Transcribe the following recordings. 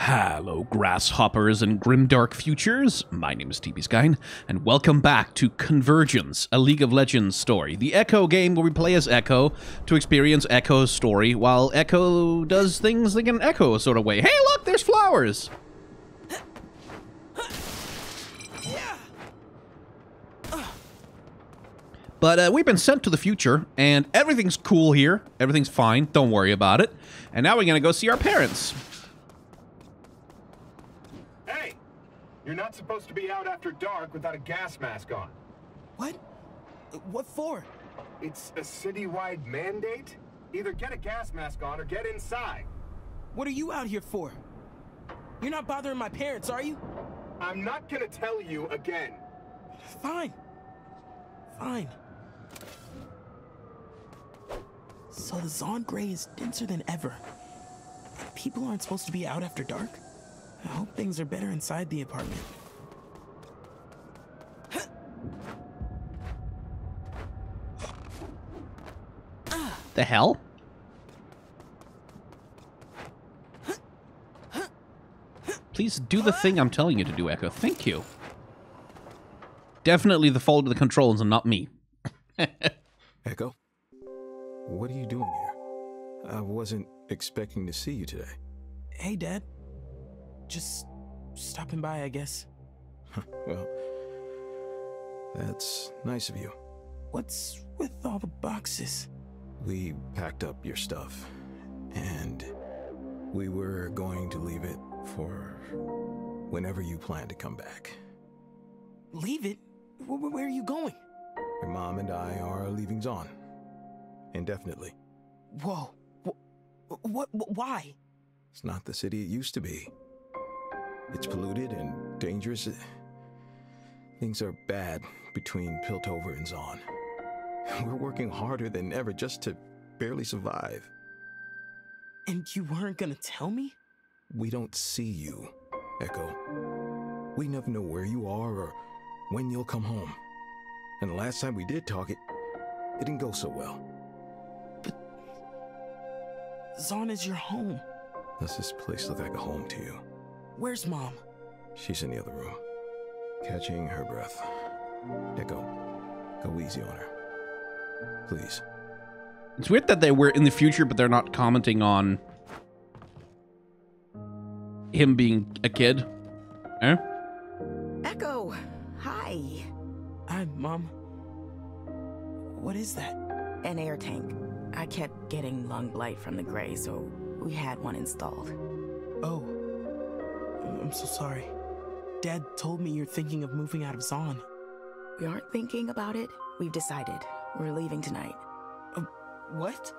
Hello, grasshoppers and grimdark futures. My name is TBSkyne, and welcome back to Convergence, a League of Legends story. The Echo game where we play as Echo to experience Echo's story while Echo does things like an Echo sort of way. Hey, look, there's flowers! But we've been sent to the future, and everything's cool here. Everything's fine. Don't worry about it. And now we're gonna go see our parents. Hey! You're not supposed to be out after dark without a gas mask on. What? What for? It's a citywide mandate. Either get a gas mask on or get inside. What are you out here for? You're not bothering my parents, are you? I'm not gonna tell you again. Fine. Fine. So the Zon Grey is denser than ever. People aren't supposed to be out after dark? I hope things are better inside the apartment. The hell? Please do the thing I'm telling you to do, Echo. Thank you. Definitely the fault of the controls and not me. Echo? What are you doing here? I wasn't expecting to see you today. Hey, Dad. Just stopping by, I guess. Well, that's nice of you. What's with all the boxes? We packed up your stuff, and we were going to leave it for whenever you plan to come back. Leave it? Where are you going? Your mom and I are leaving Zon. Indefinitely. Whoa. Why? It's not the city it used to be. It's polluted and dangerous. Things are bad between Piltover and Zon. We're working harder than ever just to barely survive. And you weren't gonna tell me? We don't see you, Echo. We never know where you are or when you'll come home. And the last time we did talk, it didn't go so well. But Zon is your home. Does this place look like a home to you? Where's Mom? She's in the other room, catching her breath. Echo, go easy on her. Please. It's weird that they were in the future, but they're not commenting on him being a kid. Eh? Echo, hi. Hi, Mom. What is that? An air tank. I kept getting lung blight from the Grey, so we had one installed. Oh. I'm so sorry. Dad told me you're thinking of moving out of Zon. We aren't thinking about it. We've decided. We're leaving tonight. What?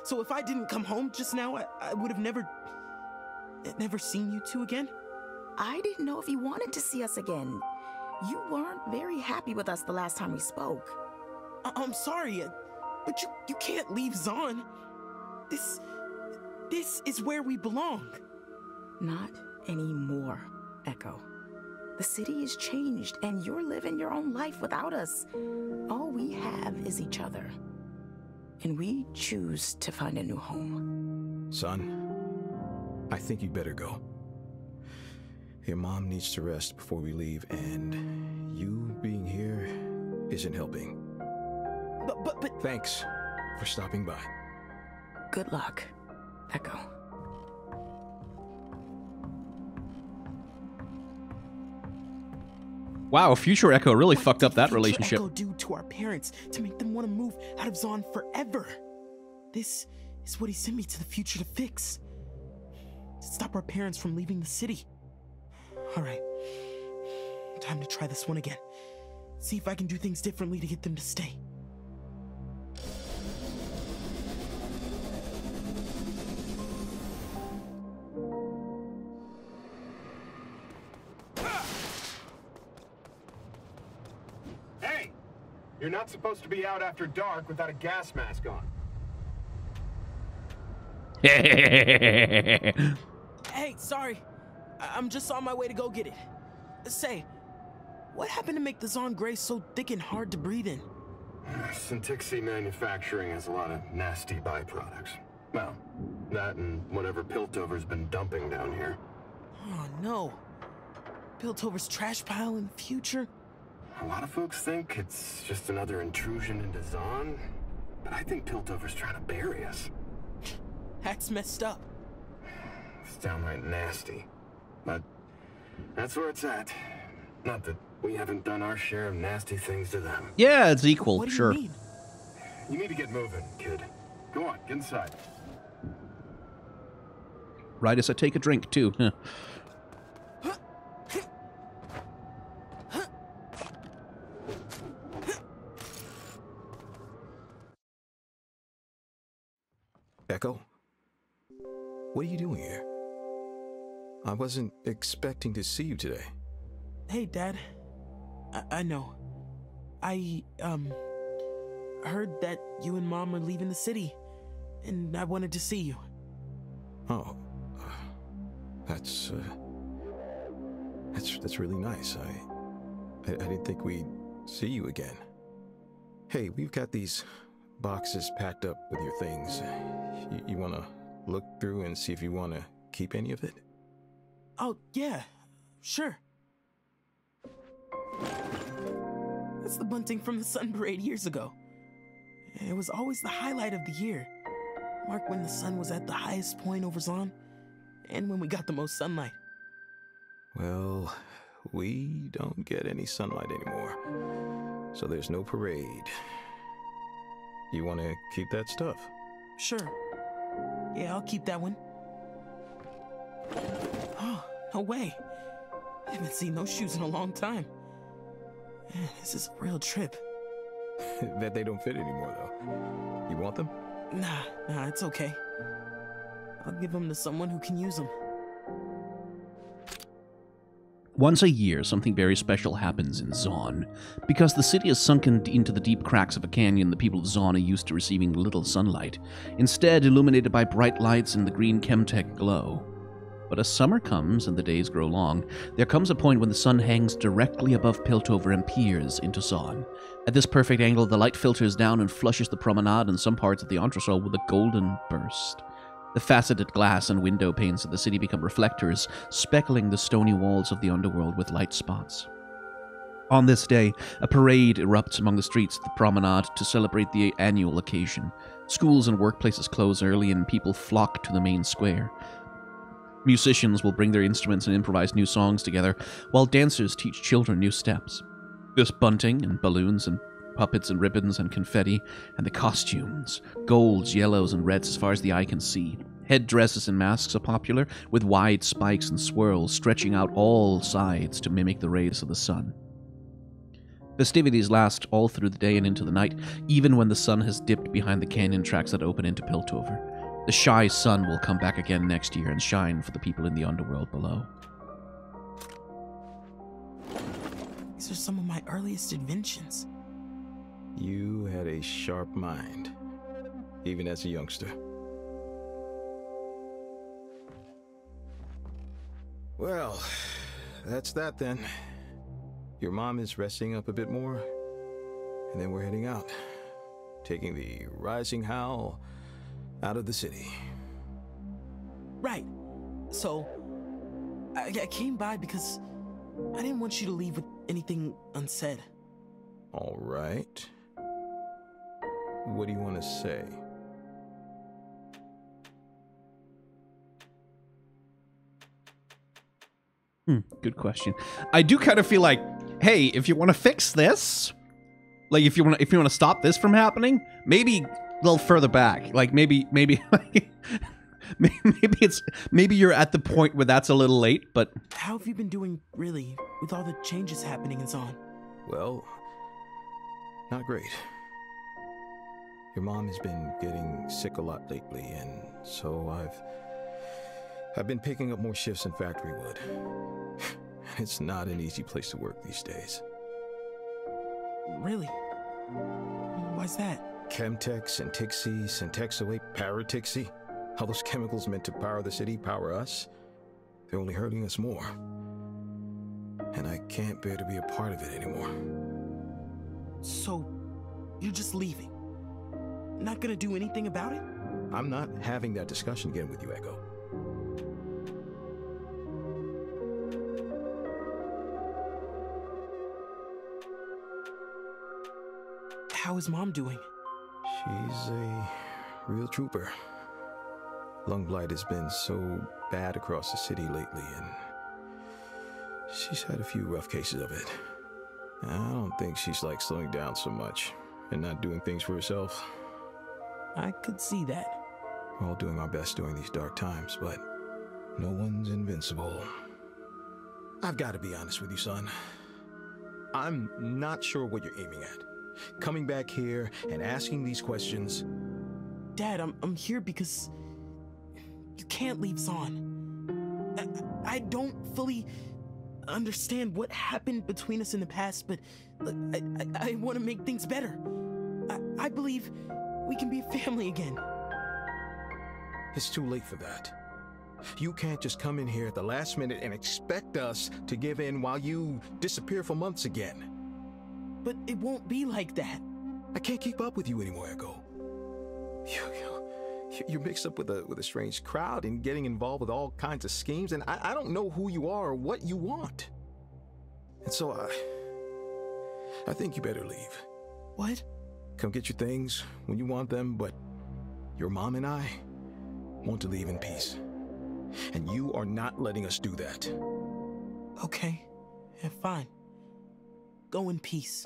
So if I didn't come home just now, I would have never seen you two again? I didn't know if you wanted to see us again. You weren't very happy with us the last time we spoke. I'm sorry, but you can't leave Zon. This is where we belong. Not anymore, Echo. The city has changed, and you're living your own life without us. All we have is each other. And we choose to find a new home. Son, I think you'd better go. Your mom needs to rest before we leave, and you being here isn't helping. But... Thanks for stopping by. Good luck, Echo. Wow, future Echo really fucked up that What did relationship. Echo do to our parents to make them want to move out of Zon forever? This is what he sent me to the future to fix. To stop our parents from leaving the city. All right. Time to try this one again. See if I can do things differently to get them to stay. Hey! You're not supposed to be out after dark without a gas mask on. Hey, sorry. I'm just on my way to go get it. Say, what happened to make the Zon Grey so thick and hard to breathe in? Syntixi manufacturing has a lot of nasty byproducts. Well, that and whatever Piltover's been dumping down here. Oh no. Piltover's trash pile in the future? A lot of folks think it's just another intrusion into Zon, but I think Piltover's trying to bury us. That's messed up. It's downright nasty. But that's where it's at. Not that we haven't done our share of nasty things to them. Yeah, it's equal, What do sure. you mean? You need to get moving, kid. Go on, get inside. Right as I take a drink, too. Huh. Echo? What are you doing here? I wasn't expecting to see you today. Hey, Dad. I know. I heard that you and Mom are leaving the city, and I wanted to see you. Oh, that's really nice. I didn't think we'd see you again. Hey, we've got these boxes packed up with your things. You want to look through and see if you want to keep any of it? Oh, yeah. Sure. That's the bunting from the Sun Parade years ago. It was always the highlight of the year. Marked when the sun was at the highest point over Zon, and when we got the most sunlight. Well, we don't get any sunlight anymore, so there's no parade. You want to keep that stuff? Sure. Yeah, I'll keep that one. Oh, no way. I haven't seen those shoes in a long time. Man, this is a real trip. Bet they don't fit anymore, though. You want them? Nah, it's okay. I'll give them to someone who can use them. Once a year, something very special happens in Zon. Because the city has sunken into the deep cracks of a canyon, the people of Zon are used to receiving little sunlight, instead illuminated by bright lights and the green chemtech glow. But as summer comes and the days grow long, there comes a point when the sun hangs directly above Piltover and peers into Zon. At this perfect angle, the light filters down and flushes the promenade and some parts of the entresol with a golden burst. The faceted glass and window panes of the city become reflectors, speckling the stony walls of the underworld with light spots. On this day, a parade erupts among the streets of the promenade to celebrate the annual occasion. Schools and workplaces close early and people flock to the main square. Musicians will bring their instruments and improvise new songs together, while dancers teach children new steps. There's bunting and balloons and puppets and ribbons and confetti, and the costumes. Golds, yellows, and reds as far as the eye can see. Headdresses and masks are popular, with wide spikes and swirls stretching out all sides to mimic the rays of the sun. Festivities last all through the day and into the night, even when the sun has dipped behind the canyon tracks that open into Piltover. The shy sun will come back again next year and shine for the people in the underworld below. These are some of my earliest inventions. You had a sharp mind, even as a youngster. Well, that's that then. Your mom is resting up a bit more, and then we're heading out, taking the Rising Howl out of the city. Right. So, I came by because I didn't want you to leave with anything unsaid. All right. What do you want to say? Good question. I do kind of feel like, hey, if you want to fix this, like if you want to stop this from happening, maybe a little further back. Like maybe maybe you're at the point where that's a little late, but How have you been doing, really, with all the changes happening in Zon? Well, not great. Your mom has been getting sick a lot lately, and so I've been picking up more shifts in Factory Wood. It's not an easy place to work these days. Really? Why's that? Chemtech, Syntixi, Syntexaway, Paratixi. All those chemicals meant to power the city, power us. They're only hurting us more. And I can't bear to be a part of it anymore. So, you're just leaving? Not gonna do anything about it? I'm not having that discussion again with you, Echo. how is Mom doing? She's a real trooper. Lung blight has been so bad across the city lately, and she's had a few rough cases of it. I don't think she's like slowing down so much and not doing things for herself. I could see that. We're all doing our best during these dark times, but no one's invincible. I've got to be honest with you, son. I'm not sure what you're aiming at. Coming back here and asking these questions. Dad, I'm here because you can't leave Zahn. I don't fully understand what happened between us in the past, but look, I want to make things better. I believe we can be a family again. It's too late for that. You can't just come in here at the last minute and expect us to give in while you disappear for months again. But it won't be like that. I can't keep up with you anymore, Echo. You're mixed up with a strange crowd and getting involved with all kinds of schemes, and I don't know who you are or what you want. And so I think you better leave. What? Come get your things when you want them, but your mom and I want to leave in peace. And you are not letting us do that. Okay, yeah, fine. Go in peace.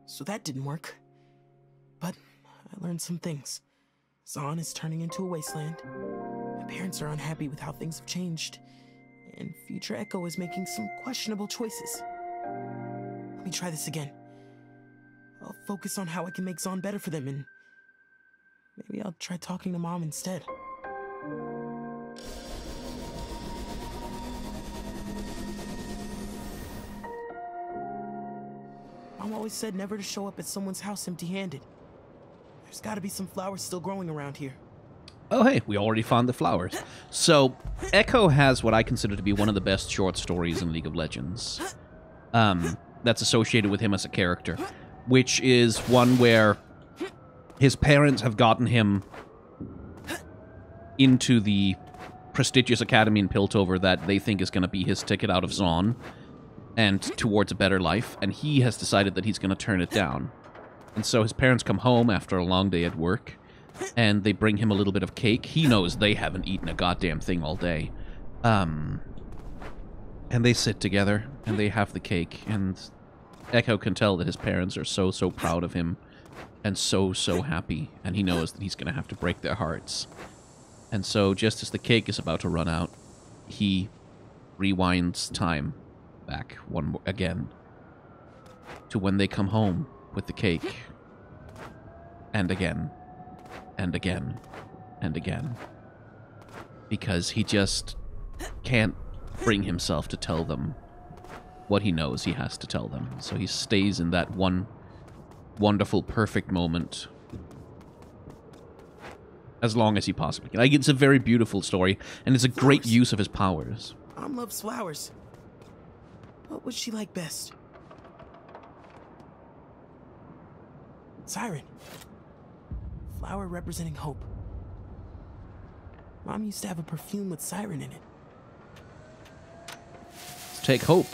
So that didn't work. But I learned some things. Zahn is turning into a wasteland. My parents are unhappy with how things have changed. And future Echo is making some questionable choices. Let me try this again. I'll focus on how I can make Zahn better for them, and maybe I'll try talking to Mom instead. Mom always said never to show up at someone's house empty-handed. There's gotta be some flowers still growing around here. Oh, hey, we already found the flowers. So, Echo has what I consider to be one of the best short stories in League of Legends. That's associated with him as a character, which is one where his parents have gotten him into the prestigious academy in Piltover that they think is going to be his ticket out of Zahn and towards a better life, and he has decided that he's going to turn it down. And so his parents come home after a long day at work, and they bring him a little bit of cake. He knows they haven't eaten a goddamn thing all day. And they sit together, and they have the cake, and Echo can tell that his parents are so proud of him, and so happy, and he knows that he's going to have to break their hearts. And so, just as the cake is about to run out, he rewinds time back again to when they come home with the cake, and again, and again, and again, because he just can't bring himself to tell them what he knows he has to tell them. So he stays in that one wonderful, perfect moment as long as he possibly can. Like, it's a very beautiful story, and it's a great use of his powers. Mom loves flowers. What would she like best? Siren. Flower representing hope. Mom used to have a perfume with siren in it. Let's take Hope.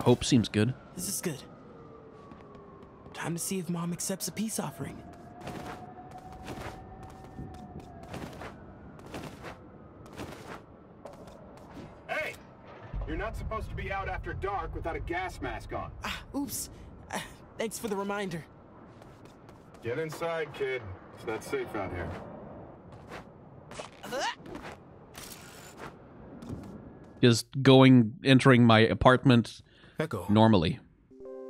Hope seems good. This is good. Time to see if Mom accepts a peace offering. Hey! You're not supposed to be out after dark without a gas mask on. Oops. Thanks for the reminder. Get inside, kid. It's not safe out here. Just entering my apartment Echo, normally,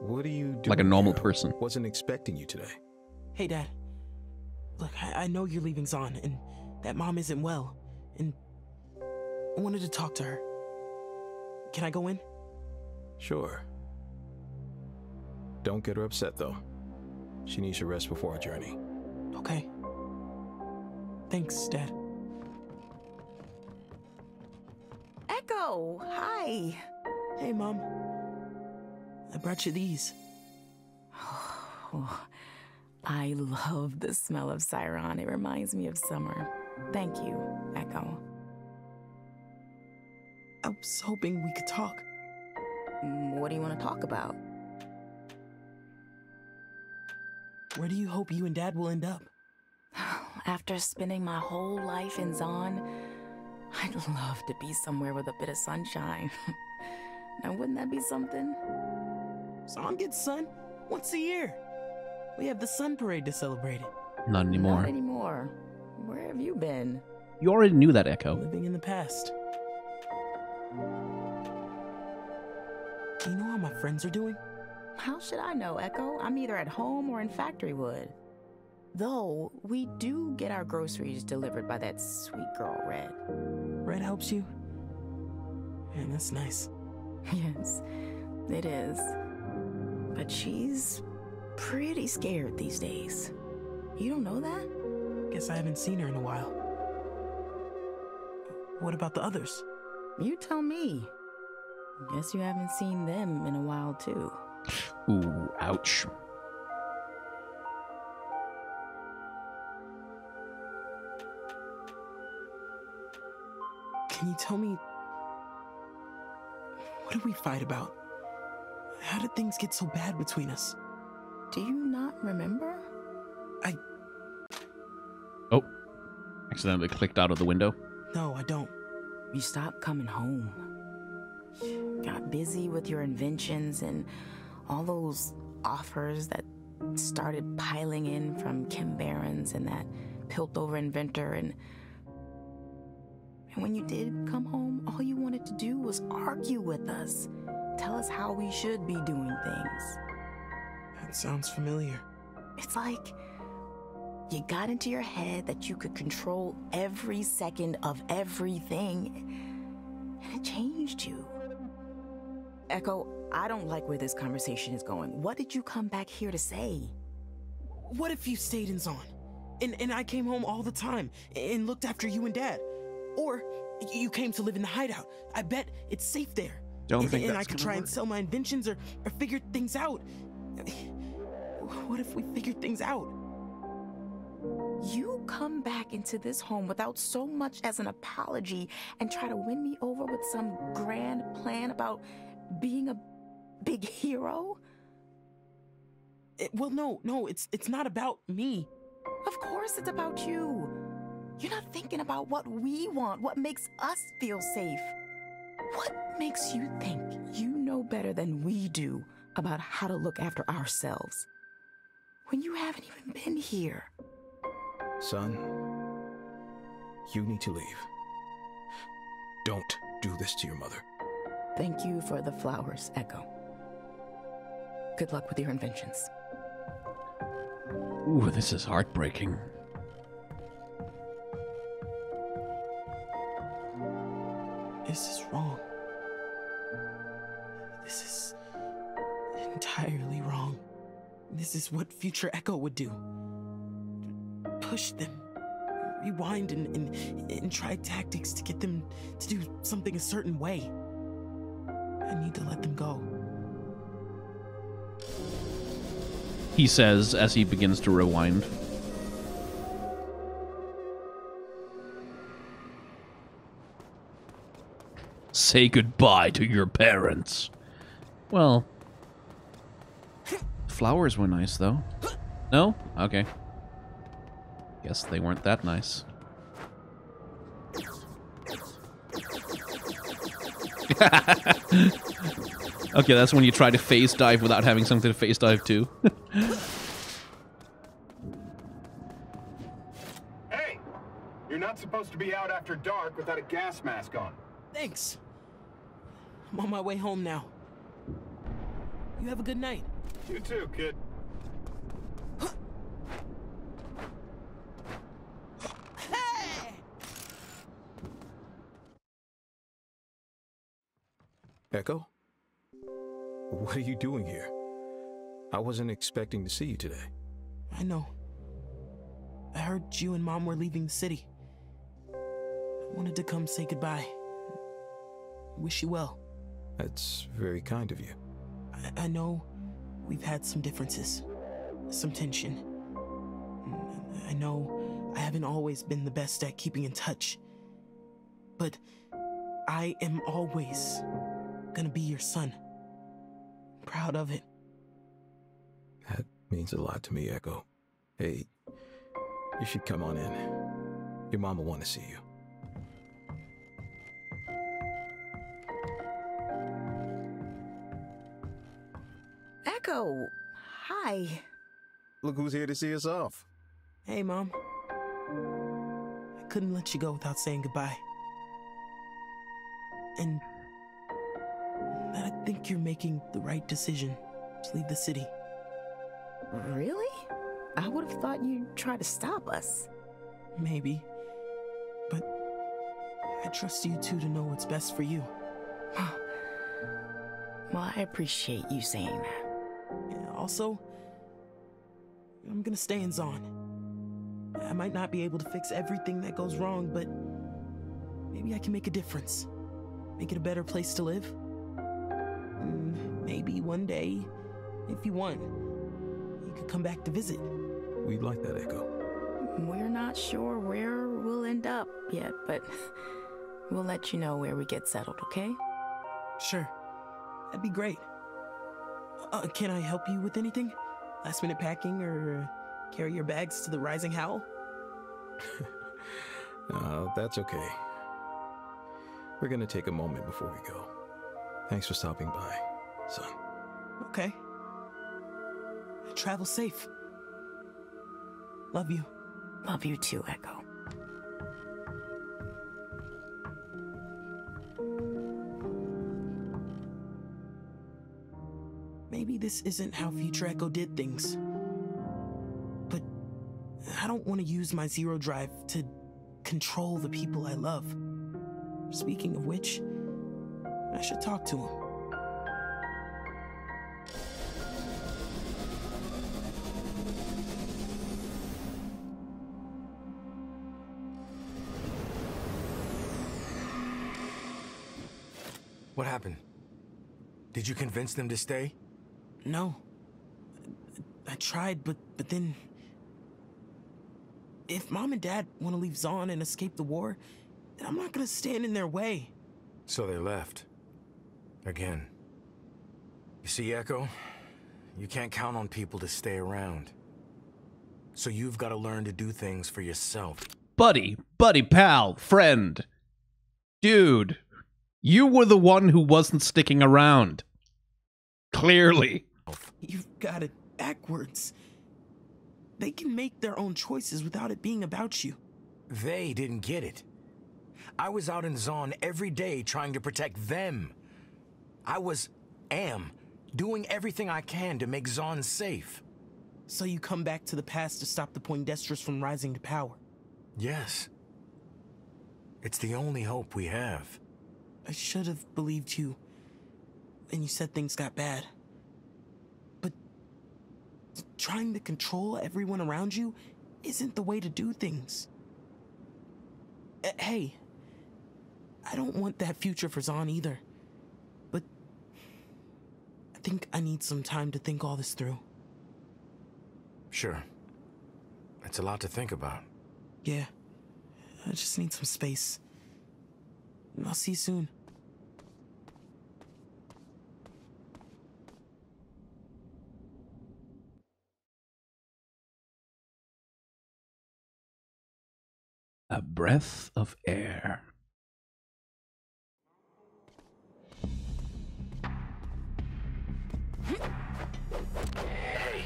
what are you doing? like a normal here? person. Wasn't expecting you today. Hey, Dad. Look, I know you're leaving Zahn, and that Mom isn't well, and I wanted to talk to her. Can I go in? Sure. Don't get her upset, though. She needs to rest before our journey. Okay. Thanks, Dad. Echo, hi. Hey, Mom. I brought you these. Oh, I love the smell of Siron. It reminds me of summer. Thank you, Echo. I was hoping we could talk. What do you want to talk about? Where do you hope you and Dad will end up? After spending my whole life in Zon, I'd love to be somewhere with a bit of sunshine. Now, wouldn't that be something? Zon gets sun once a year. We have the sun parade to celebrate it. Not anymore. Not anymore. Where have you been? You already knew that, Echo. Living in the past. Do you know how my friends are doing? How should I know, Echo? I'm either at home or in Factorywood. Though, we do get our groceries delivered by that sweet girl, Red. Red helps you? Man, that's nice. Yes, it is. But she's pretty scared these days. You don't know that? Guess I haven't seen her in a while. What about the others? You tell me. Guess you haven't seen them in a while, too. Ooh, ouch. Can you tell me... what did we fight about? How did things get so bad between us? Do you not remember? Oh. Accidentally clicked out of the window. No, I don't. You stopped coming home. Got busy with your inventions and all those offers that started piling in from Kim Barons and that Piltover inventor, and when you did come home, all you wanted to do was argue with us. Tell us how we should be doing things. That sounds familiar. It's like you got into your head that you could control every second of everything, and it changed you. Echo, I don't like where this conversation is going. What did you come back here to say? What if you stayed in Zon? And I came home all the time and looked after you and Dad? Or you came to live in the hideout. I bet it's safe there. Don't think and that's I could gonna try work. and sell my inventions or figure things out. What if we figured things out? You come back into this home without so much as an apology and try to win me over with some grand plan about being a big hero? Well, no, it's not about me. Of course it's about you. You're not thinking about what we want, what makes us feel safe. What makes you think you know better than we do about how to look after ourselves when you haven't even been here? Son, you need to leave. Don't do this to your mother. Thank you for the flowers, Echo. Good luck with your inventions. Ooh, this is heartbreaking. This is wrong. This is entirely wrong. This is what future Echo would do. Push them. Rewind and try tactics to get them to do something a certain way. I need to let them go. He says as he begins to rewind. Say goodbye to your parents. Well, flowers were nice, though. No? Okay. Guess they weren't that nice. Okay, that's when you try to phase dive without having something to phase dive to. Hey! You're not supposed to be out after dark without a gas mask on. Thanks. I'm on my way home now. You have a good night. You too, kid. Hey! Echo? What are you doing here? I wasn't expecting to see you today. I know. I heard you and Mom were leaving the city. I wanted to come say goodbye. Wish you well. That's very kind of you. I know we've had some differences, some tension. I know I haven't always been the best at keeping in touch. But I am always gonna be your son. proud of it. That means a lot to me, Echo. Hey, you should come on in. Your mom will want to see you. Echo, hi. Look who's here to see us off. Hey, Mom. I couldn't let you go without saying goodbye. And I think you're making the right decision to leave the city. Really? I would have thought you'd try to stop us. Maybe. But I trust you two to know what's best for you. Well, I appreciate you saying that. Yeah, also, I'm gonna stay in Zon. I might not be able to fix everything that goes wrong, but maybe I can make a difference. Make it a better place to live. Maybe one day, if you want, you could come back to visit. We'd like that, Echo. We're not sure where we'll end up yet, but we'll let you know where we get settled, okay? Sure. That'd be great. Can I help you with anything? Last minute packing or carry your bags to the Rising Howl? That's okay. We're gonna take a moment before we go. Thanks for stopping by, son. Okay. Travel safe. Love you. Love you too, Echo. Maybe this isn't how Future Echo did things. But I don't want to use my zero drive to control the people I love. Speaking of which, I should talk to him. What happened? Did you convince them to stay? No. I tried, but then... If Mom and Dad want to leave Zon and escape the war, then I'm not gonna stand in their way. So they left. Again. You see, Echo? You can't count on people to stay around. So you've got to learn to do things for yourself. Buddy, pal, friend. Dude, you were the one who wasn't sticking around. Clearly. You've got it backwards. They can make their own choices without it being about you. They didn't get it. I was out in Zon every day trying to protect them. am doing everything I can to make Zon safe. So you come back to the past to stop the Poindexters from rising to power? Yes. It's the only hope we have. I should have believed you when you said things got bad. But trying to control everyone around you isn't the way to do things. Hey, I don't want that future for Zon either. But I think I need some time to think all this through. Sure. That's a lot to think about. Yeah, I just need some space. I'll see you soon. A breath of air. Hey,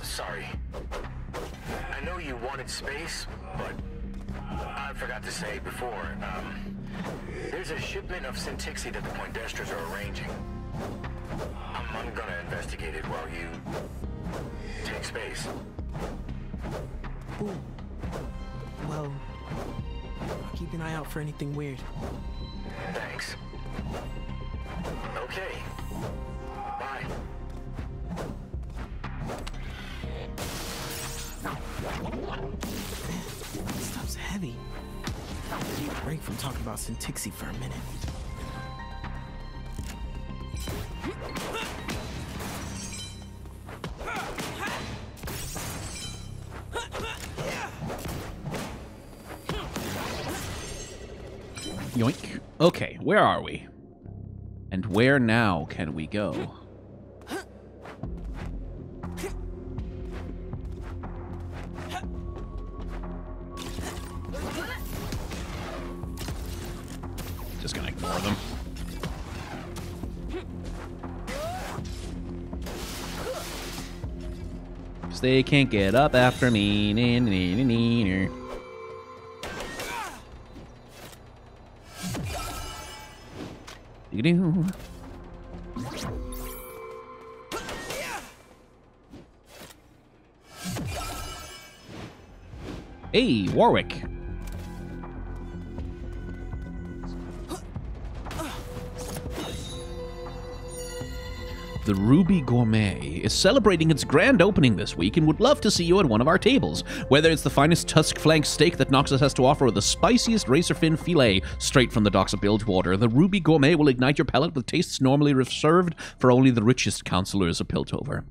sorry. I know you wanted space, but I forgot to say before, there's a shipment of Syntixi that the Poindexters are arranging. I'm gonna investigate it while you take space. Ooh. Well, I'll keep an eye out for anything weird. Thanks. Okay. Bye. This stuff's heavy. I need a break from talking about Syntixi for a minute. Yoink. Okay, where are we? And where now can we go? Just gonna ignore them. Cause they can't get up after me. Do-do. Hey, Warwick. The Ruby Gourmet is celebrating its grand opening this week and would love to see you at one of our tables. Whether it's the finest tusk flank steak that Noxus has to offer or the spiciest razor-fin filet straight from the docks of Bilgewater, the Ruby Gourmet will ignite your palate with tastes normally reserved for only the richest counselors of Piltover.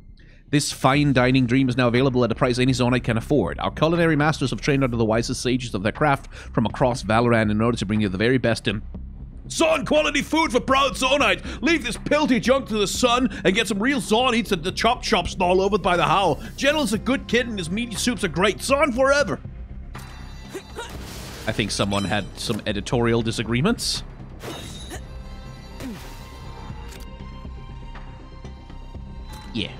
This fine dining dream is now available at a price any Zonite can afford. Our culinary masters have trained under the wisest sages of their craft from across Valoran in order to bring you the very best in Zon quality food for proud Zonite. Leave this pilty junk to the sun and get some real Zon eats at the chop shop stall over by the Howl. General's a good kid and his meaty soups are great. Zon forever. I think someone had some editorial disagreements. Yeah.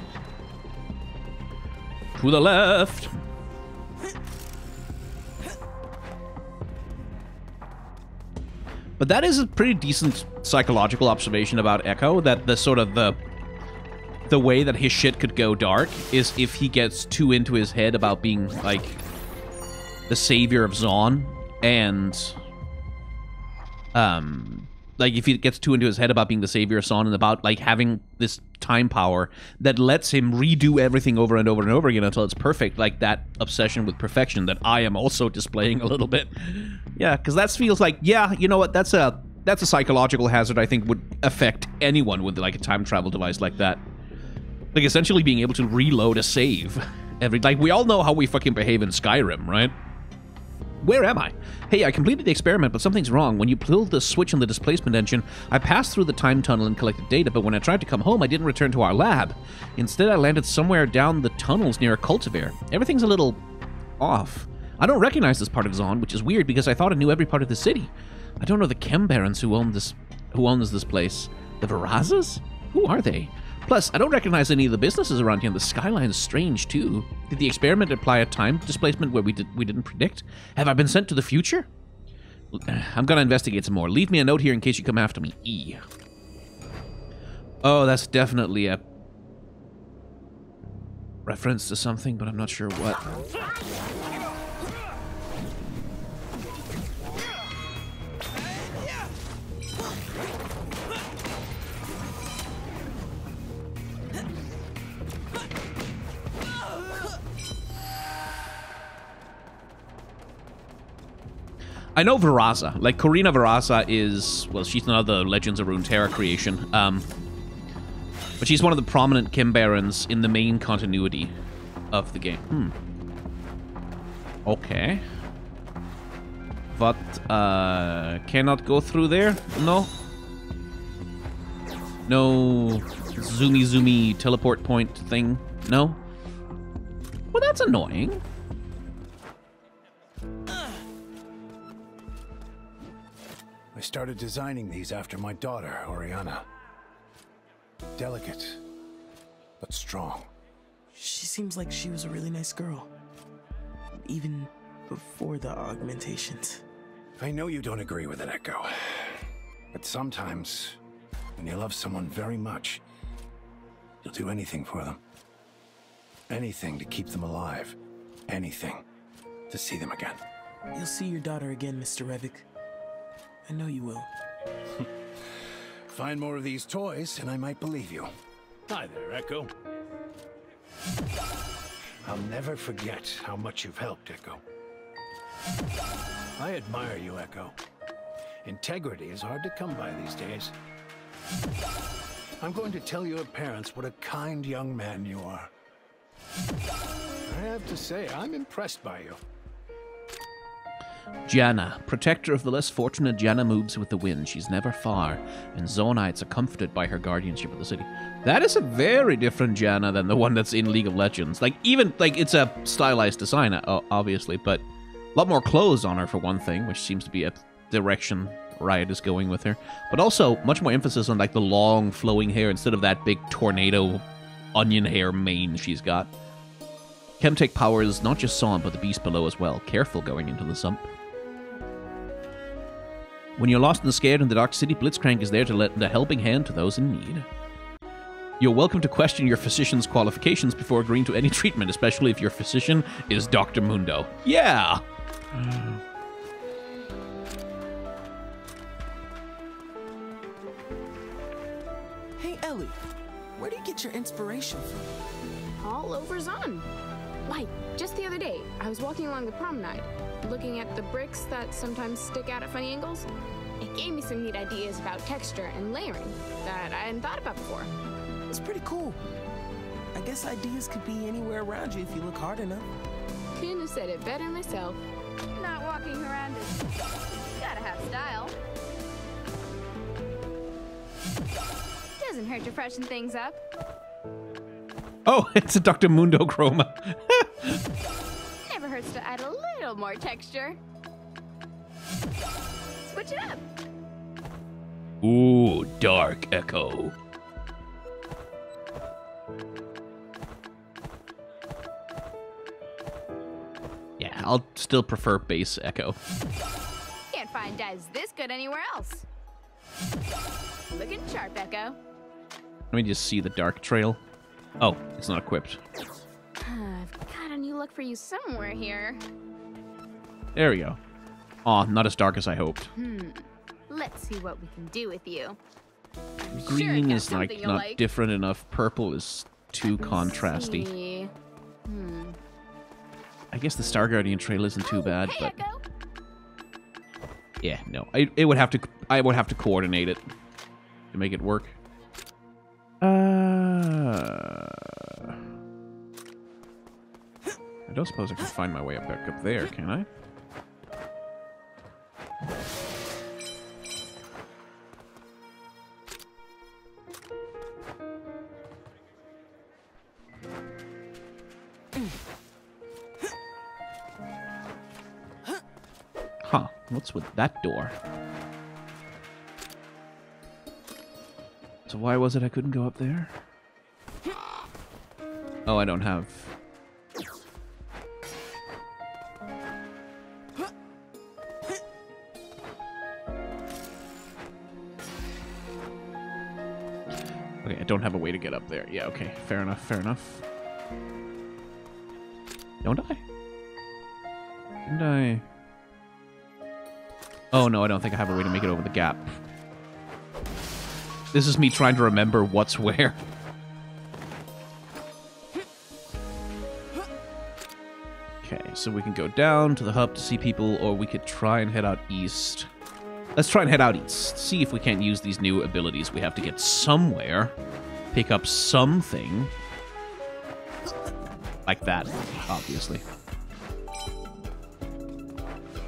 To the left. But that is a pretty decent psychological observation about Echo, that the sort of the way that his shit could go dark is if he gets too into his head about being, like, the savior of Zon, and, like, if he gets too into his head about being the savior of Zon and about, like, having this time power that lets him redo everything over and over and over again until it's perfect, like that obsession with perfection that I am also displaying a little bit. Yeah, because that feels like, yeah, you know what, that's a psychological hazard I think would affect anyone with, like, a time travel device like that. Like, essentially being able to reload a save every, like, we all know how we fucking behave in Skyrim, right? Where am I? Hey, I completed the experiment, but something's wrong. When you pulled the switch on the displacement engine, I passed through the time tunnel and collected data, but when I tried to come home, I didn't return to our lab. Instead, I landed somewhere down the tunnels near a cultivar. Everything's a little off. I don't recognize this part of Zon, which is weird because I thought I knew every part of the city. I don't know the Chem Barons who owns this place. The Varazas? Who are they? Plus, I don't recognize any of the businesses around here, and the skyline is strange, too. Did the experiment imply a time displacement where we didn't predict? Have I been sent to the future? I'm gonna investigate some more. Leave me a note here in case you come after me. E. Oh, that's definitely a reference to something, but I'm not sure what. I know Varaza. Like, Corina Varaza is, well, she's another Legends of Runeterra creation. But she's one of the prominent Chem Barons in the main continuity of the game. Okay. But, cannot go through there? No? No zoomy teleport point thing? No? Well, that's annoying. I started designing these after my daughter, Oriana. Delicate, but strong. She seems like she was a really nice girl. Even before the augmentations. I know you don't agree with it, Echo. But sometimes, when you love someone very much, you'll do anything for them. Anything to keep them alive. Anything to see them again. You'll see your daughter again, Mr. Revik. I know you will. Find more of these toys, and I might believe you. Hi there, Echo. I'll never forget how much you've helped, Echo. I admire you, Echo. Integrity is hard to come by these days. I'm going to tell your parents what a kind young man you are. I have to say, I'm impressed by you. Janna, protector of the less fortunate, Janna moves with the wind. She's never far, and Zonites are comforted by her guardianship of the city. That is a very different Janna than the one that's in League of Legends. Like, even, like, it's a stylized design, obviously, but a lot more clothes on her, for one thing, which seems to be a direction Riot is going with her. But also, much more emphasis on, like, the long, flowing hair instead of that big tornado onion hair mane she's got. Chemtech powers not just Zahn, but the beast below as well. Careful going into the sump. When you're lost and scared in the Dark City, Blitzcrank is there to lend a helping hand to those in need. You're welcome to question your physician's qualifications before agreeing to any treatment, especially if your physician is Dr. Mundo. Yeah! Hey, Ellie, where do you get your inspiration from? All over Zahn. Why, just the other day, I was walking along the promenade, looking at the bricks that sometimes stick out at funny angles. It gave me some neat ideas about texture and layering that I hadn't thought about before. It's pretty cool. I guess ideas could be anywhere around you if you look hard enough. Couldn't have said it better myself. Not walking around is... gotta have style. Doesn't hurt to freshen things up. Oh, it's a Dr. Mundo chroma. Never hurts to add a little more texture. Switch it up. Ooh, Dark Echo. Yeah, I'll still prefer base Echo. Can't find dyes this good anywhere else. Looking sharp, Echo. Let me just see the dark trail. Oh, it's not equipped. I've got a new look for you somewhere here. There we go. Aw, not as dark as I hoped. Let's see what we can do with you. Green got is like something you not like. different enough. Purple is too contrasty. See. I guess the Star Guardian trail isn't too bad, Hey, but Echo. yeah, no. I would have to coordinate it to make it work. I don't suppose I can find my way back up there, can I? Huh, what's with that door? So why was it I couldn't go up there? Oh, I don't have... Okay, I don't have a way to get up there. Yeah, okay, fair enough, fair enough. Don't I? Didn't I... Oh, no, I don't think I have a way to make it over the gap. This is me trying to remember what's where. Okay, so we can go down to the hub to see people, or we could try and head out east. Let's try and head out east. See if we can't use these new abilities. We have to get somewhere. Pick up something. Like that, obviously.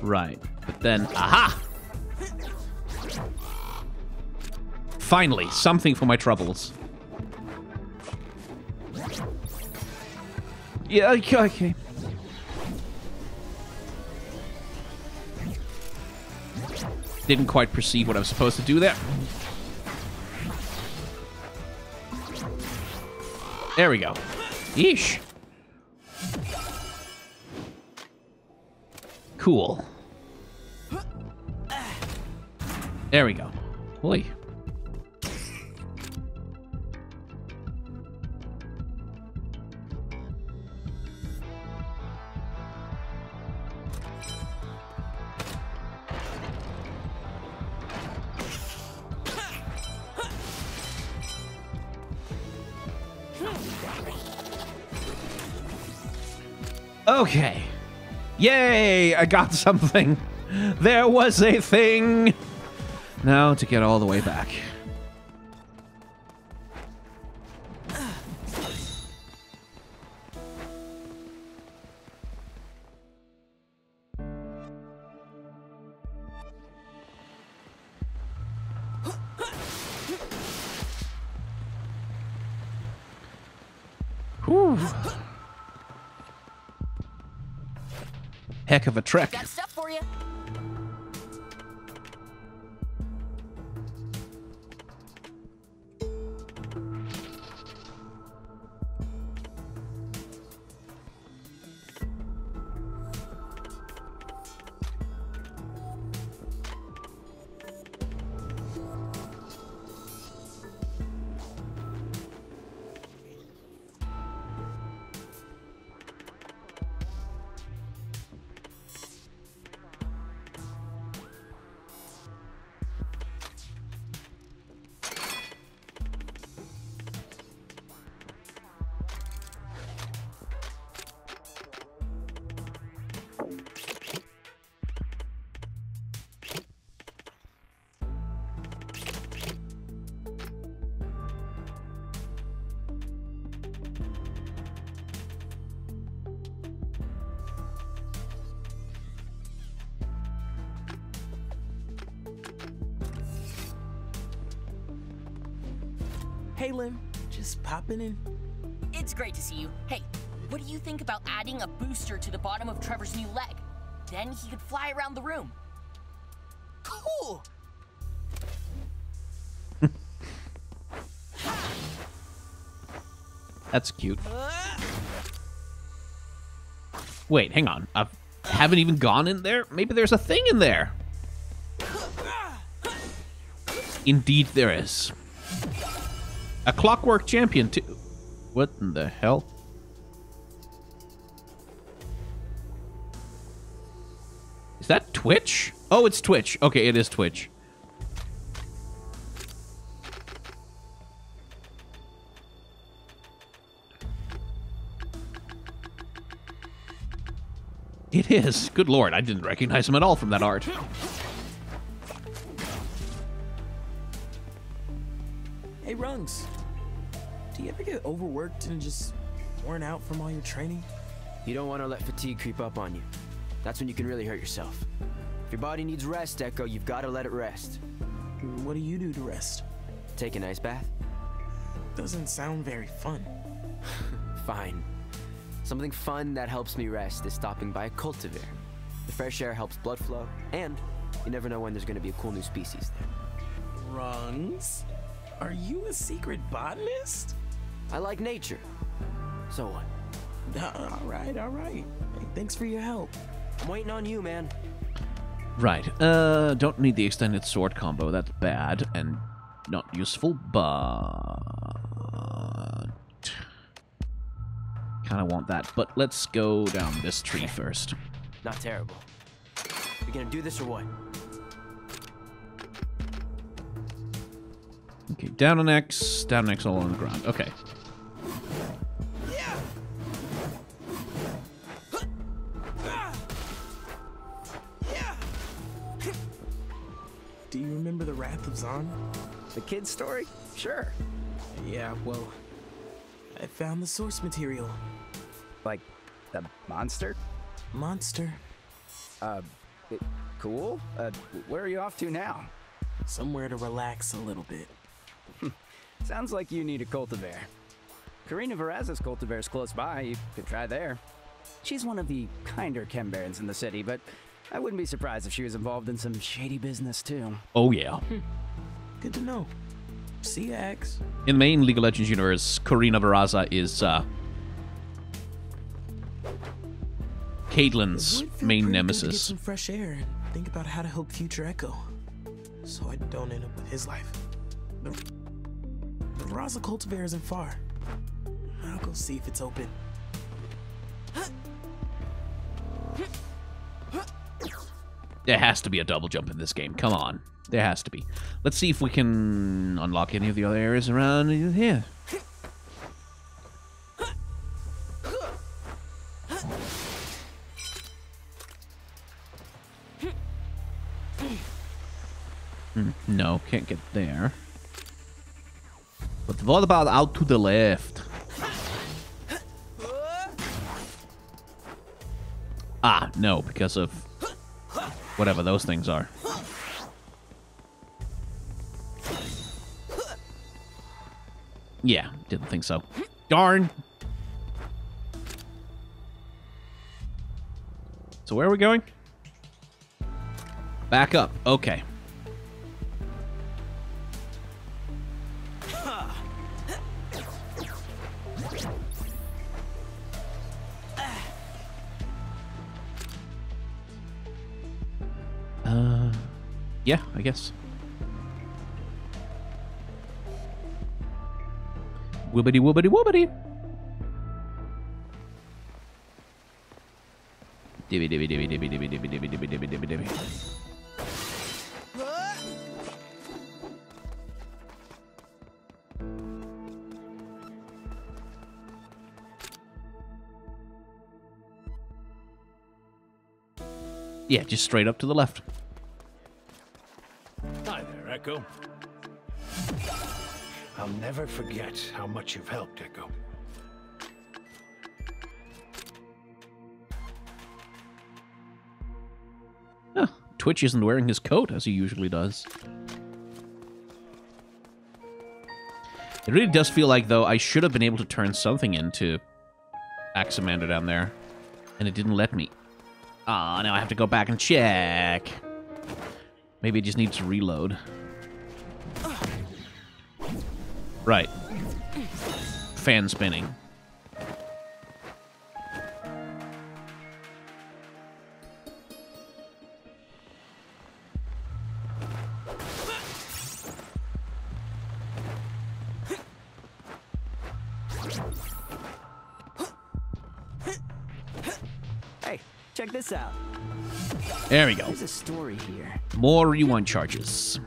Right. But then, aha! Finally, something for my troubles. Yeah, okay. Didn't quite perceive what I was supposed to do there. There we go. Yeesh. Cool. There we go. Oi. Okay. Yay! I got something. There was a thing. Now to get all the way back. Whew. Heck of a trek. Got stuff for you. Hey, Lim. Just popping in. It's great to see you. Hey, what do you think about adding a booster to the bottom of Trevor's new leg? Then he could fly around the room. Cool! That's cute. Wait, hang on. I haven't even gone in there? Maybe there's a thing in there. Indeed there is. A Clockwork Champion, too. What in the hell? Is that Twitch? Oh, it's Twitch. Okay, it is Twitch. It is. Good lord, I didn't recognize him at all from that art. Hey, Rungs. Do you ever get overworked and just worn out from all your training? You don't want to let fatigue creep up on you. That's when you can really hurt yourself. If your body needs rest, Echo, you've got to let it rest. What do you do to rest? Take an ice bath? Doesn't sound very fun. Fine. Something fun that helps me rest is stopping by a cultivar. The fresh air helps blood flow, and you never know when there's going to be a cool new species there. Rungs? Are you a secret botanist? I like nature. So what? All right. Hey, thanks for your help. I'm waiting on you, man. Right. Don't need the extended sword combo. That's bad and not useful, but kind of want that. But let's go down this tree first. Not terrible. We gonna do this or what? Okay, down an X all on the ground. Okay. Do you remember the Wrath of Zon? The kid's story? Sure. Yeah, well, I found the source material. Like the monster? Monster. Cool. Where are you off to now? Somewhere to relax a little bit. Sounds like you need a cultivar. Karina Veraza's cultivar is close by. You could try there. She's one of the kinder chembarons in the city, but I wouldn't be surprised if she was involved in some shady business too. Oh yeah. Good to know. See ya, Axe. In the main League of Legends universe, Karina Veraza is Caitlyn's It would feel main pretty good to get nemesis. some fresh air and think about how to help future Echo, so I don't end up with his life. The Veraza cultivar isn't far. I'll go see if it's open. There has to be a double jump in this game. Come on. There has to be. Let's see if we can unlock any of the other areas around here. No, can't get there. But what about out to the left? Ah, no, because of whatever those things are. Yeah, didn't think so. Darn! So where are we going? Back up. Okay. Yeah, I guess. Woobity woobity woobity. Dibby dibby dibby dibby dibby dibby dibby dibby dibby dibby dibby. Yeah, just straight up to the left. Hi there, Echo. I'll never forget how much you've helped, Echo. Huh, Twitch isn't wearing his coat as he usually does. It really does feel like, though, I should have been able to turn something into Axamander down there. And it didn't let me. Ah, now I have to go back and check. Maybe it just needs to reload. Right. Fan spinning. Hey, check this out. There we go. There's a story here. More rewind charges.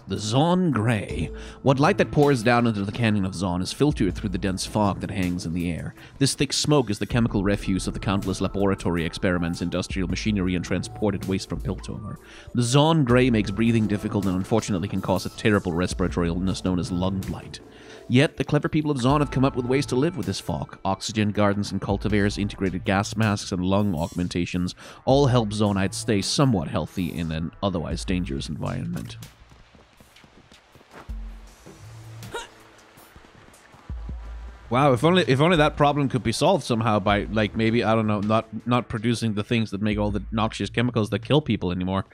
The Zon Grey. What light that pours down into the canyon of Zon is filtered through the dense fog that hangs in the air. This thick smoke is the chemical refuse of the countless laboratory experiments, industrial machinery, and transported waste from Piltover. The Zon Grey makes breathing difficult and unfortunately can cause a terrible respiratory illness known as lung blight. Yet, the clever people of Zon have come up with ways to live with this fog. Oxygen gardens and cultivars, integrated gas masks, and lung augmentations all help Zonites stay somewhat healthy in an otherwise dangerous environment. Wow, if only that problem could be solved somehow by, like, maybe, I don't know, not producing the things that make all the noxious chemicals that kill people anymore.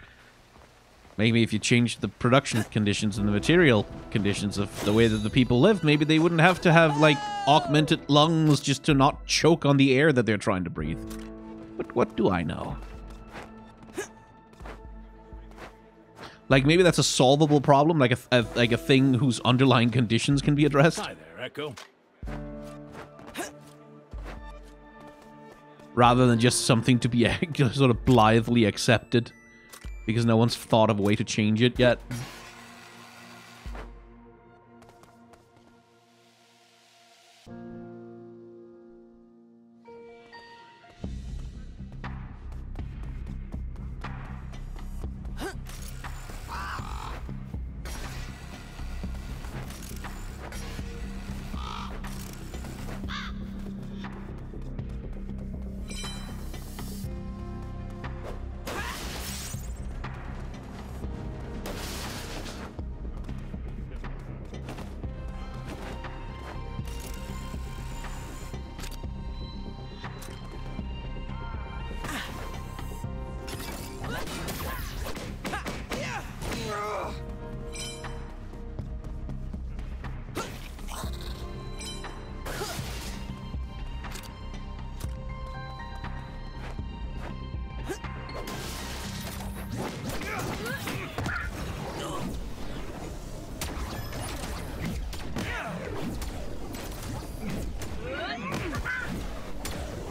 Maybe if you change the production conditions and the material conditions of the way that the people live, maybe they wouldn't have to have, like, augmented lungs just to not choke on the air that they're trying to breathe. But what do I know? Like, maybe that's a solvable problem, like a thing whose underlying conditions can be addressed. Hi there, Echo. Rather than just something to be sort of blithely accepted. Because no one's thought of a way to change it yet.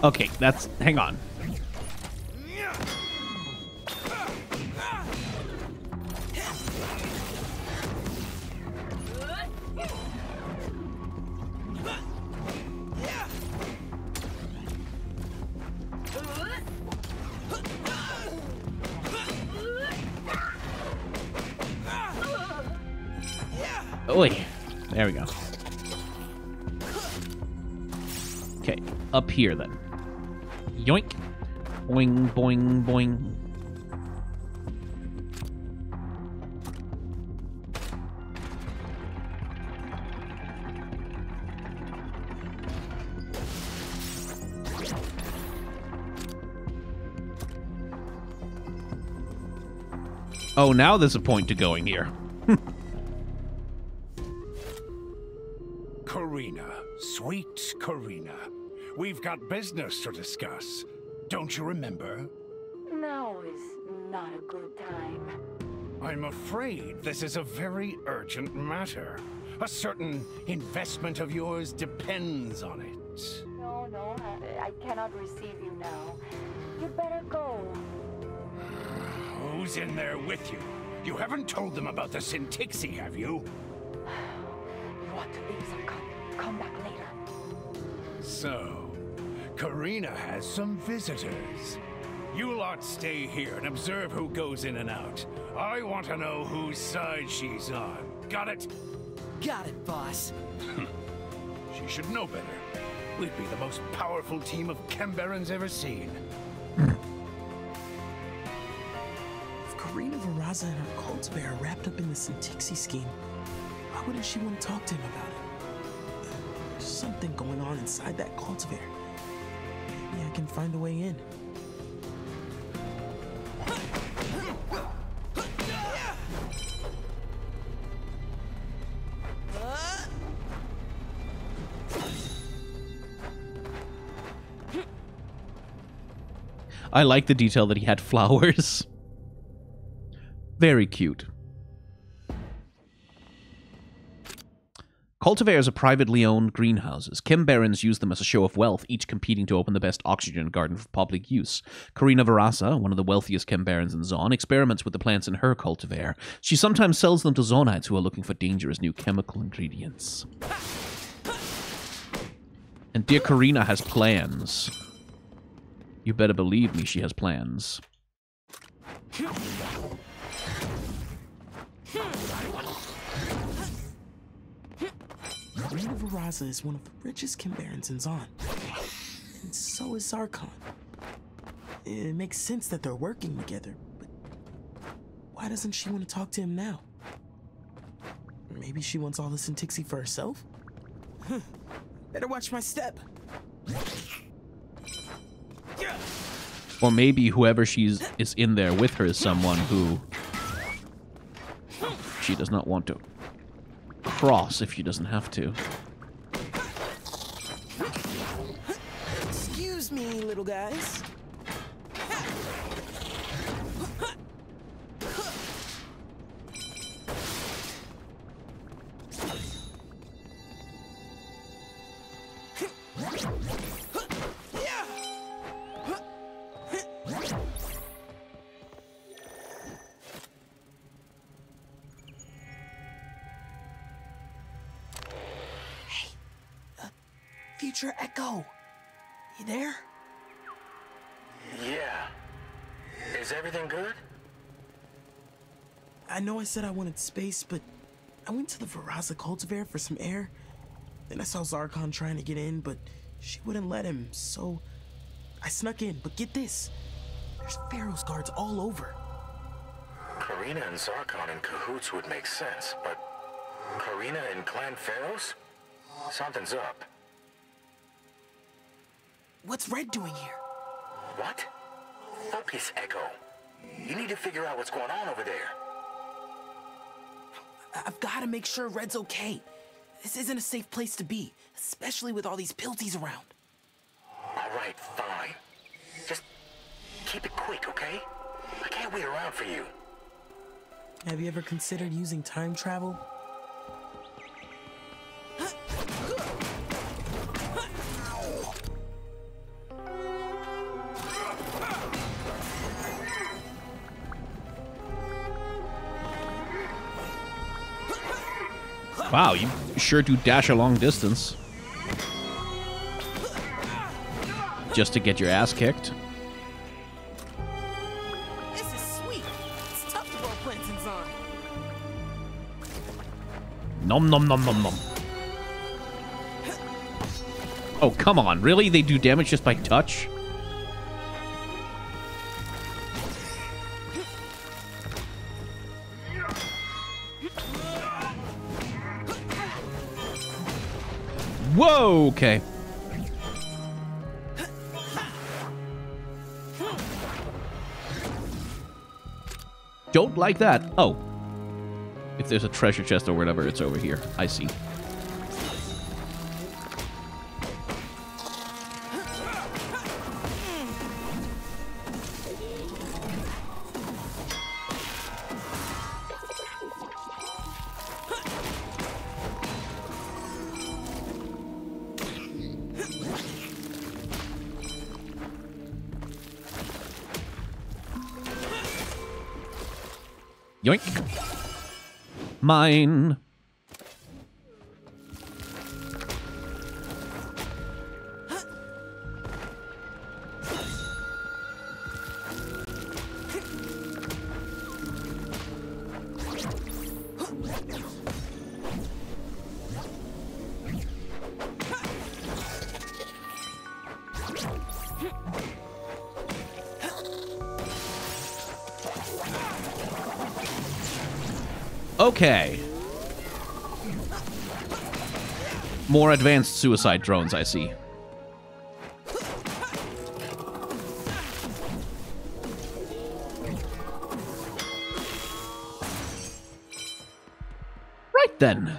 Okay, that's... hang on. Oi. There we go. Okay, up here then. Yoink. Boing, boing, boing. Oh, now there's a point to going here. Karina, sweet Karina. We've got business to discuss. Don't you remember? Now is not a good time. I'm afraid this is a very urgent matter. A certain investment of yours depends on it. No, I cannot receive you now. You better go. Who's in there with you? You haven't told them about the Syntixi, have you? What is a come back later. So, Karina has some visitors. You lot stay here and observe who goes in and out. I want to know whose side she's on. Got it? Got it, boss. She should know better. We'd be the most powerful team of Canberrans ever seen. If Karina Veraza and her cultivar are wrapped up in the Syntixi scheme, why wouldn't she want to talk to him about it? something going on inside that cultivator. Maybe I can find a way in. I like the detail that he had flowers. Very cute. Cultivars are privately owned greenhouses. Chembarons use them as a show of wealth, each competing to open the best oxygen garden for public use. Karina Verasa, one of the wealthiest Chembarons in Zon, experiments with the plants in her cultivar. She sometimes sells them to Zonites who are looking for dangerous new chemical ingredients. And dear Karina has plans. You better believe me, she has plans. Karina Verasa is one of the richest Chembarons in Zon. And so is Zarkon. It makes sense that they're working together, but why doesn't she want to talk to him now? Maybe she wants all this in Tixie for herself? Better watch my step. Or maybe whoever is in there with her is someone who she does not want to cross if she doesn't have to. Excuse me, little guys. Future Echo, you there? Yeah. Is everything good? I know I said I wanted space, but I went to the Verasa cultivar for some air. Then I saw Zarkon trying to get in, but she wouldn't let him, so I snuck in. But get this, there's Pharaoh's guards all over. Karina and Zarkon in cahoots would make sense, but Karina and Clan Pharaohs? Something's up. What's Red doing here? What? Focus, Echo. You need to figure out what's going on over there. I've got to make sure Red's okay. This isn't a safe place to be, especially with all these pilties around. All right, fine. Just keep it quick, okay? I can't wait around for you. Have you ever considered using time travel? Wow, you sure do dash a long distance. Just to get your ass kicked. This is sweet. It's tough to grow plants in Zon. Nom nom nom nom nom. Oh, come on. Really? They do damage just by touch? Whoa, okay. Don't like that. Oh. If there's a treasure chest or whatever, it's over here. I see. Yoink. Mine. Okay. More advanced suicide drones, I see. Right then.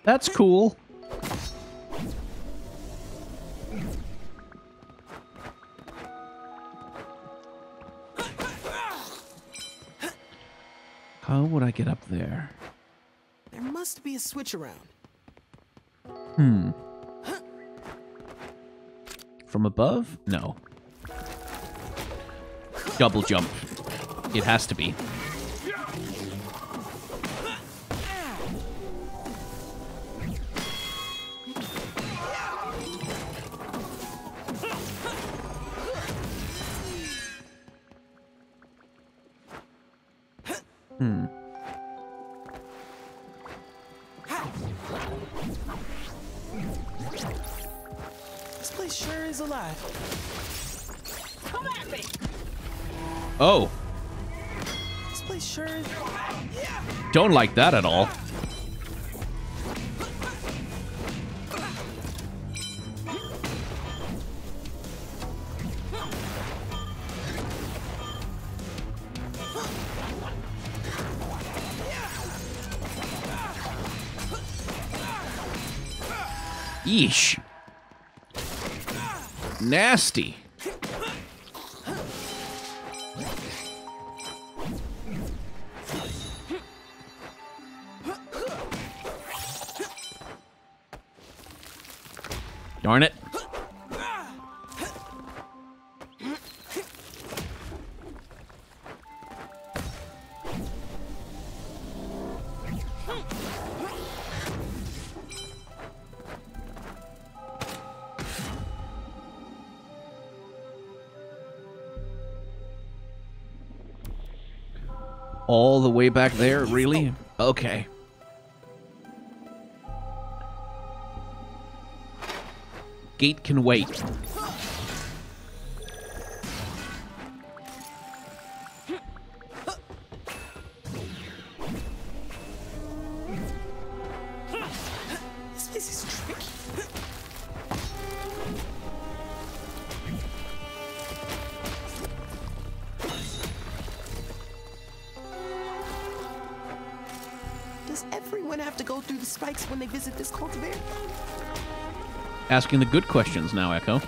That's cool. How would I get up there? There must be a switch around. From above? No. Double jump. It has to be. This place sure is alive. Come at me! Oh. This place sure is... Don't like that at all. Yeesh. Nasty. Darn it. All the way back there, really? Okay. Gate can wait. This place is tricky. Does everyone have to go through the spikes when they visit this cultivator? Asking the good questions now, Echo.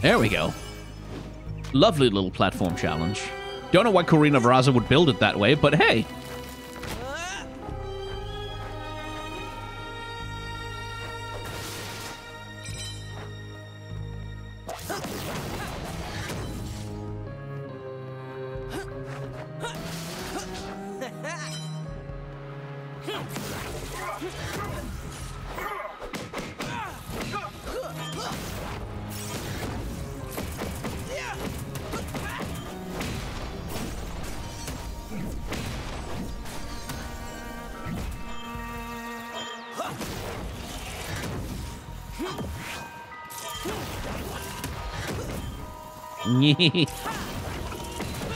There we go. Lovely little platform challenge. Don't know why Corina Veraza would build it that way, but hey.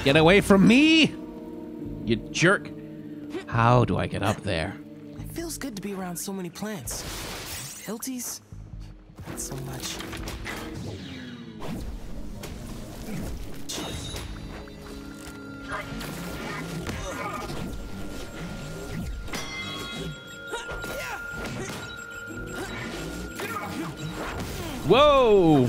Get away from me, you jerk. How do I get up there? It feels good to be around so many plants. Hilties, not so much. Whoa!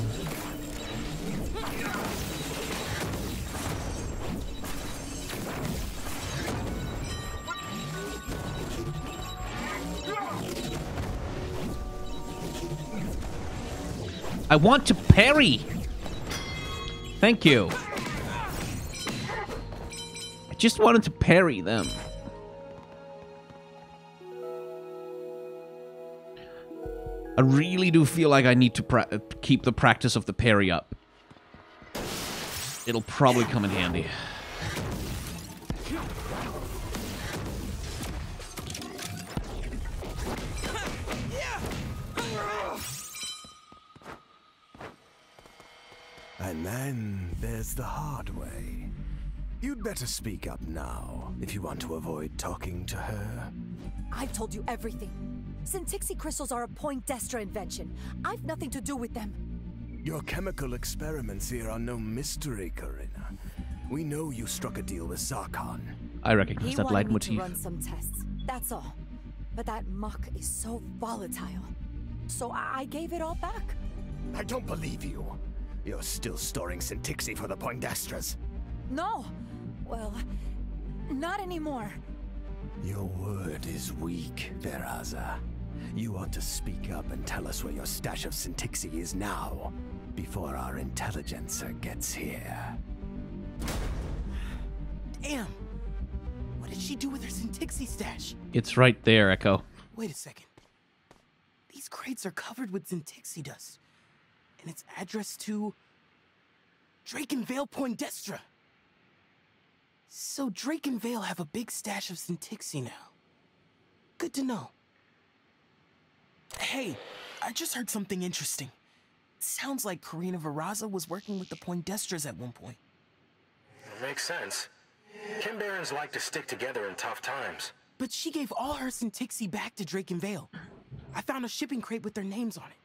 I want to parry. Thank you. I just wanted to parry them. I really do feel like I need to keep the practice of the parry up. It'll probably come in handy. And there's the hard way. You'd better speak up now if you want to avoid talking to her. I've told you everything. Syntixi crystals are a Poindexter invention. I've nothing to do with them. Your chemical experiments here are no mystery, Karina. We know you struck a deal with Zarkon. I recognize that He wanted me leitmotif. to run some tests, that's all. But that muck is so volatile. So I gave it all back. I don't believe you. You're still storing Syntixi for the Poindexters. No! Well, not anymore. Your word is weak, Veraza. You ought to speak up and tell us where your stash of Syntixi is now, before our intelligencer gets here. Damn! What did she do with her Syntixi stash? It's right there, Echo. Wait a second. These crates are covered with Syntixi dust. And it's addressed to... Drake and Vale Poindexter. So Drake and Vale have a big stash of Syntixi now. Good to know. Hey, I just heard something interesting. It sounds like Karina Veraza was working with the Poindexters at one point. Makes sense. Kim Barons like to stick together in tough times. But she gave all her Syntixi back to Drake and Vale. I found a shipping crate with their names on it.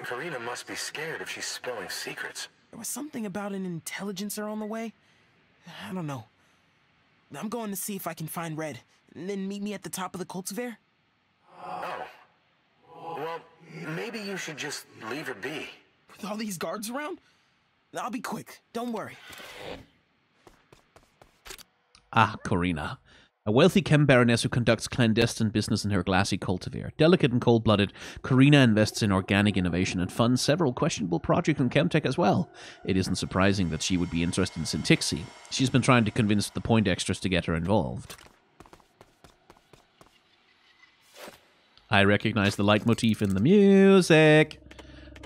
Karina must be scared if she's spilling secrets. There was something about an intelligencer on the way. I don't know. I'm going to see if I can find Red, and then meet me at the top of the cultivar. Oh. Well, maybe you should just leave her be. With all these guards around? I'll be quick, don't worry. Ah, Karina. A wealthy chem baroness who conducts clandestine business in her glassy cultivar. Delicate and cold-blooded, Karina invests in organic innovation and funds several questionable projects in chemtech as well. It isn't surprising that she would be interested in Syntixi. She's been trying to convince the Poindexters to get her involved. I recognize the leitmotif in the music.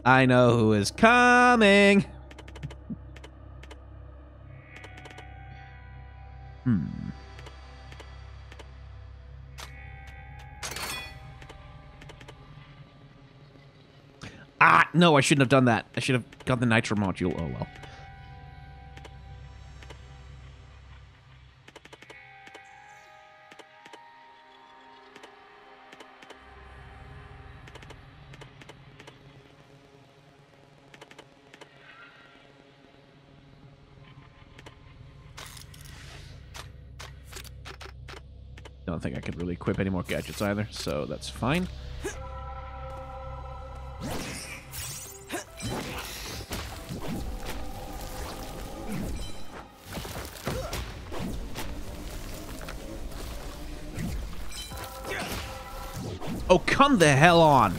I know who is coming. Ah, no, I shouldn't have done that. I should have got the nitro module. Oh, well. Don't think I could really equip any more gadgets either, so that's fine. Oh, come the hell on!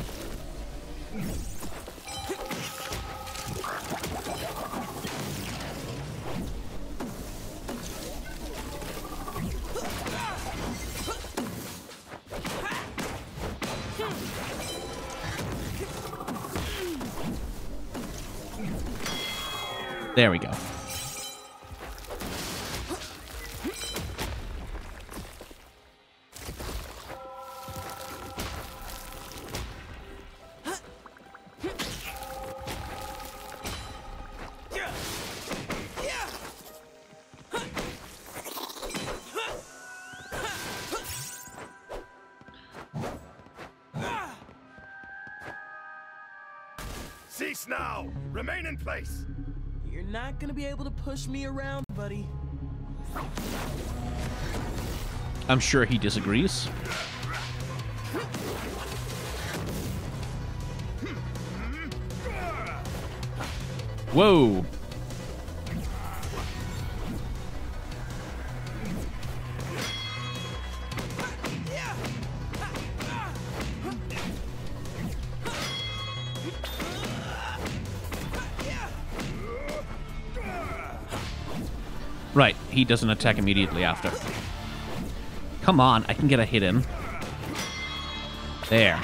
There we go. Cease now! Remain in place! You're not gonna be able to push me around, buddy. I'm sure he disagrees. Whoa! Right, he doesn't attack immediately after. Come on, I can get a hit in. There.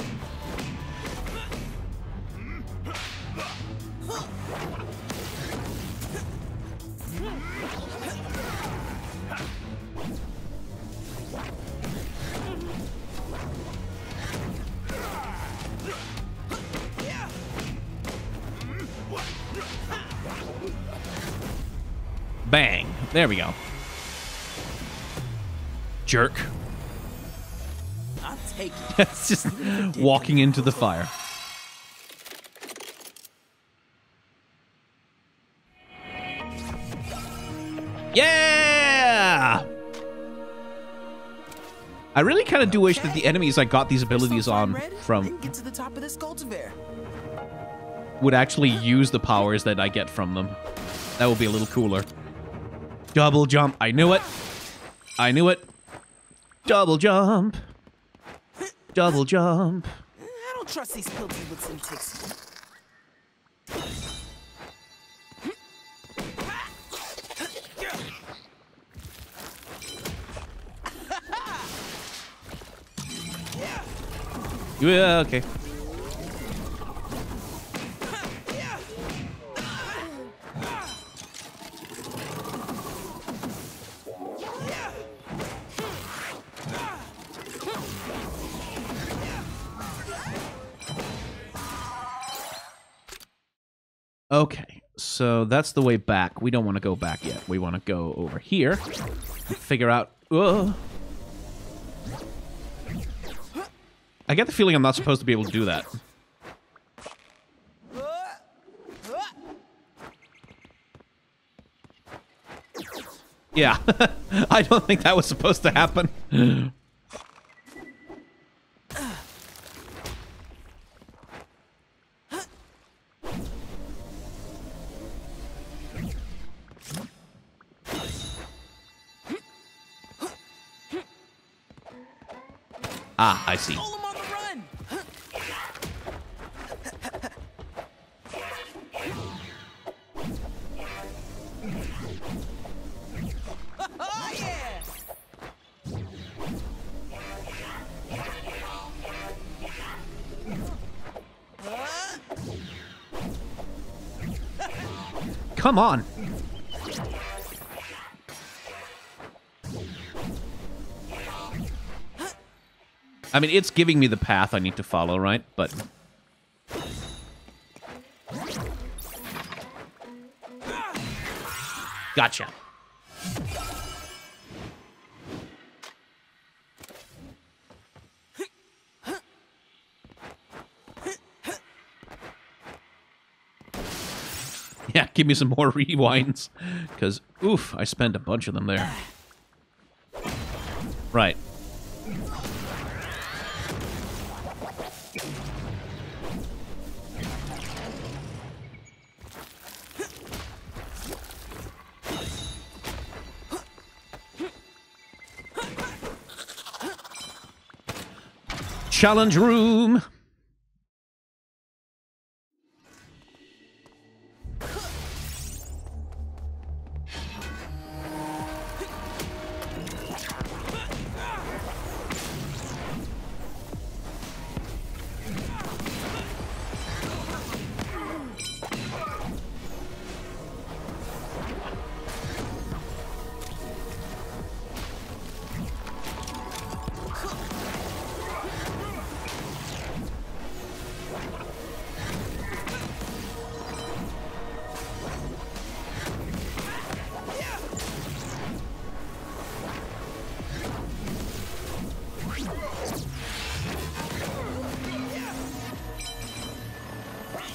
Bang. There we go. Jerk. I'll take it. It's just walking into the fire. Yeah! I really kind of do wish that the enemies I got these abilities on from Get to the top of this cultivar. would actually use the powers that I get from them. That would be a little cooler. Double jump. I knew it. I knew it. Double jump. Double jump. I don't trust these pilties with Syntax. Yeah, okay. Okay, so that's the way back. We don't want to go back yet. We want to go over here and figure out... I get the feeling I'm not supposed to be able to do that. Yeah, I don't think that was supposed to happen. Ah, I see. Come on. I mean, it's giving me the path I need to follow, right? But... Gotcha. Yeah, give me some more rewinds. Because, oof, I spent a bunch of them there. Right. Challenge room.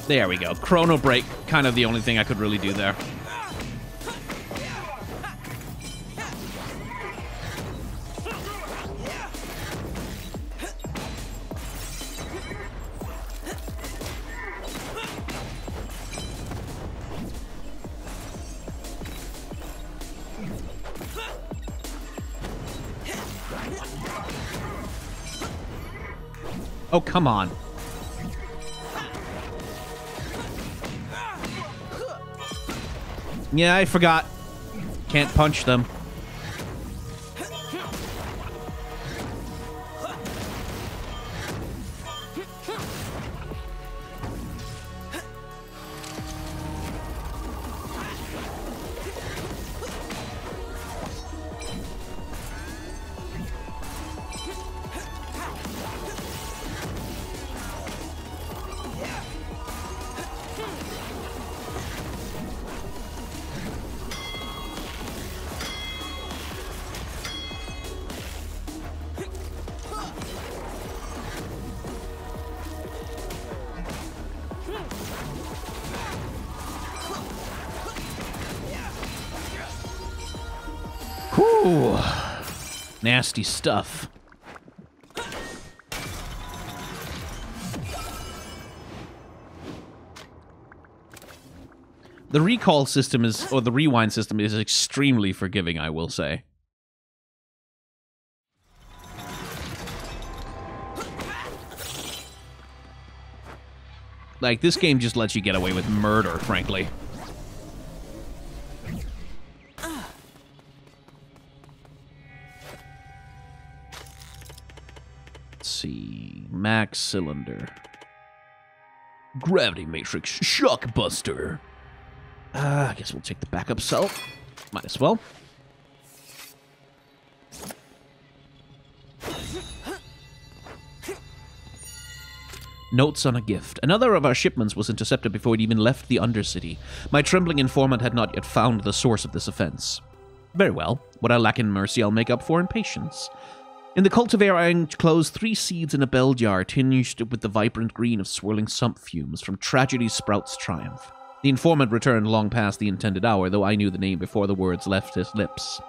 There we go. Chrono break, kind of the only thing I could really do there. Oh, come on. Yeah, I forgot. Can't punch them. Ooh. Nasty stuff. The recall system is, or the rewind system is extremely forgiving, I will say. Like, this game just lets you get away with murder, frankly. Let's see. Max cylinder. Gravity matrix shock buster. I guess we'll take the backup cell. Might as well. Notes on a gift. Another of our shipments was intercepted before it even left the Undercity. My trembling informant had not yet found the source of this offense. Very well. What I lack in mercy, I'll make up for in patience. In the cultivar, I enclosed 3 seeds in a bell jar tinged with the vibrant green of swirling sump fumes from Tragedy's Sprout's triumph. The informant returned long past the intended hour, though I knew the name before the words left his lips.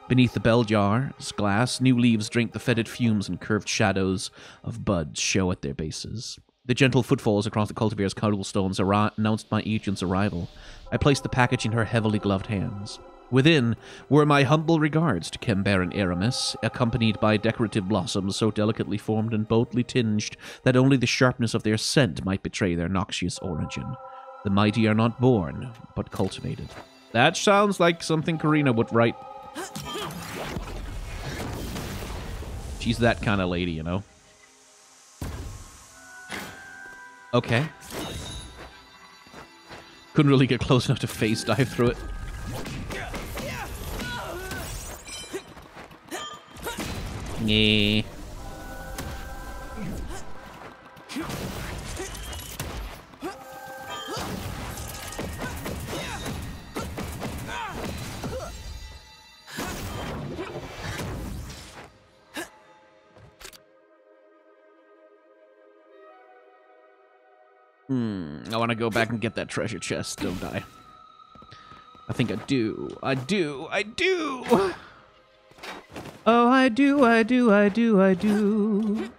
Beneath the bell jar's glass, new leaves drink the fetid fumes and curved shadows of buds show at their bases. The gentle footfalls across the cultivar's cobblestones announced my agent's arrival. I placed the package in her heavily gloved hands. Within were my humble regards to Kembaran Aramis, accompanied by decorative blossoms so delicately formed and boldly tinged that only the sharpness of their scent might betray their noxious origin. The mighty are not born, but cultivated. That sounds like something Karina would write. She's that kind of lady, you know? Okay. Couldn't really get close enough to face dive through it. Yeah. I want to go back and get that treasure chest, don't I? I think I do. I do. I do! Oh, I do, I do, I do, I do.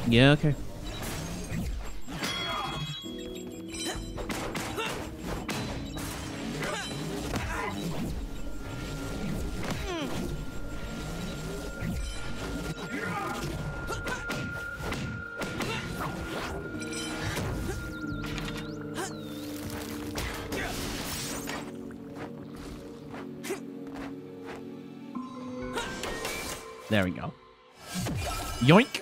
Yeah, okay. There we go. Yoink!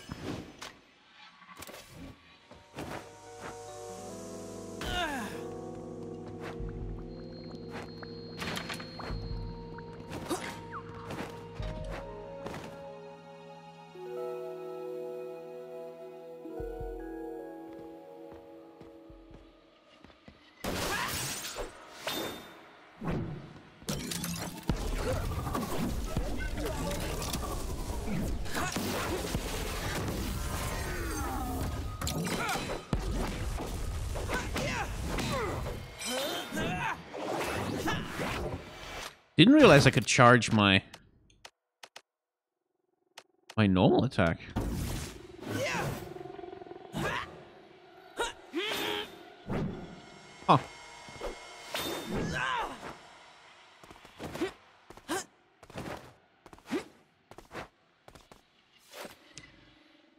Didn't realize I could charge my normal attack. Huh.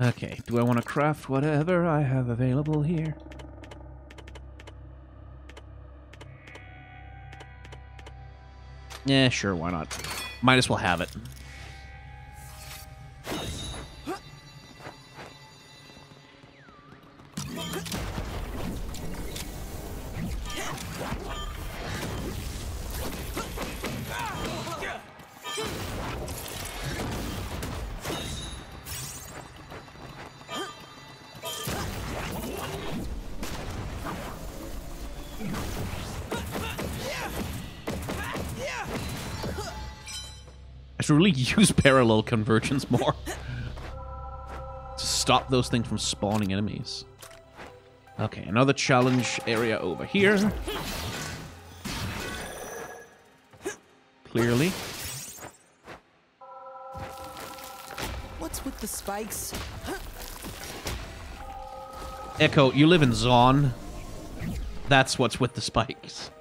Okay, do I want to craft whatever I have available here? Yeah, sure, why not? Might as well have it. truly use parallel convergence more. To stop those things from spawning enemies. Okay, another challenge area over here. Clearly. What's with the spikes? Echo, you live in Zon. That's what's with the spikes.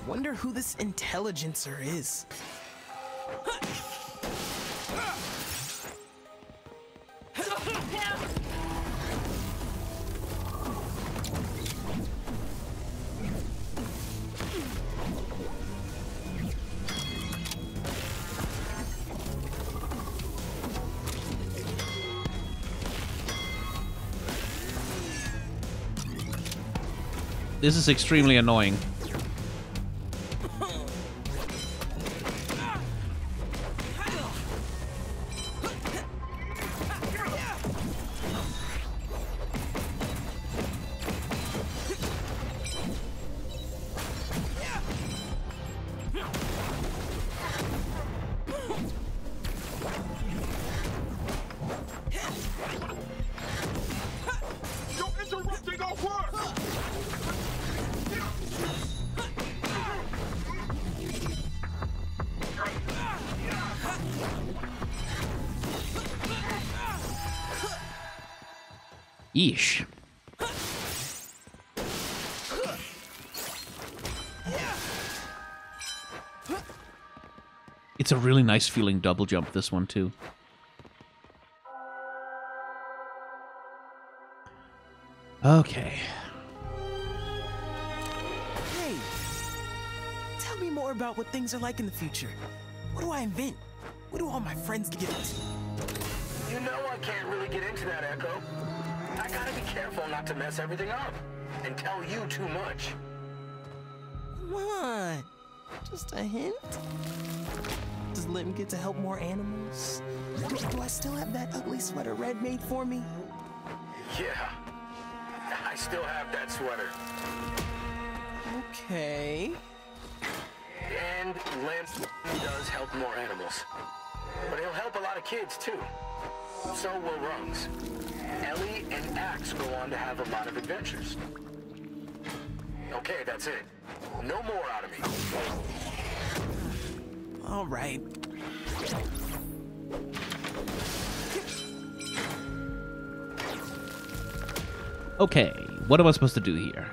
Wonder who this intelligencer is. This is extremely annoying. Yeesh. It's a really nice feeling double jump, this one, too. Okay. Hey, tell me more about what things are like in the future. What do I invent? What do all my friends get up to? You know I can't really get into that, Echo. I gotta be careful not to mess everything up and tell you too much. Come on, just a hint? Does Lim get to help more animals? Do I still have that ugly sweater Red made for me? Yeah, I still have that sweater. Okay. And Lance does help more animals. But he'll help a lot of kids, too. So will Rungs. Ellie and Axe go on to have a lot of adventures. Okay, that's it. No more out of me. All right. Okay, what am I supposed to do here?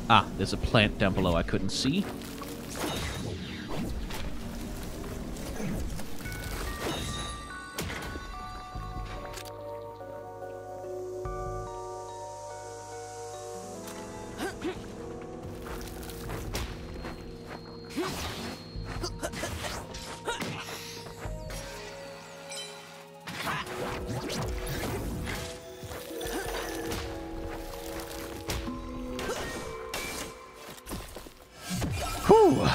Ah, there's a plant down below I couldn't see. Whew.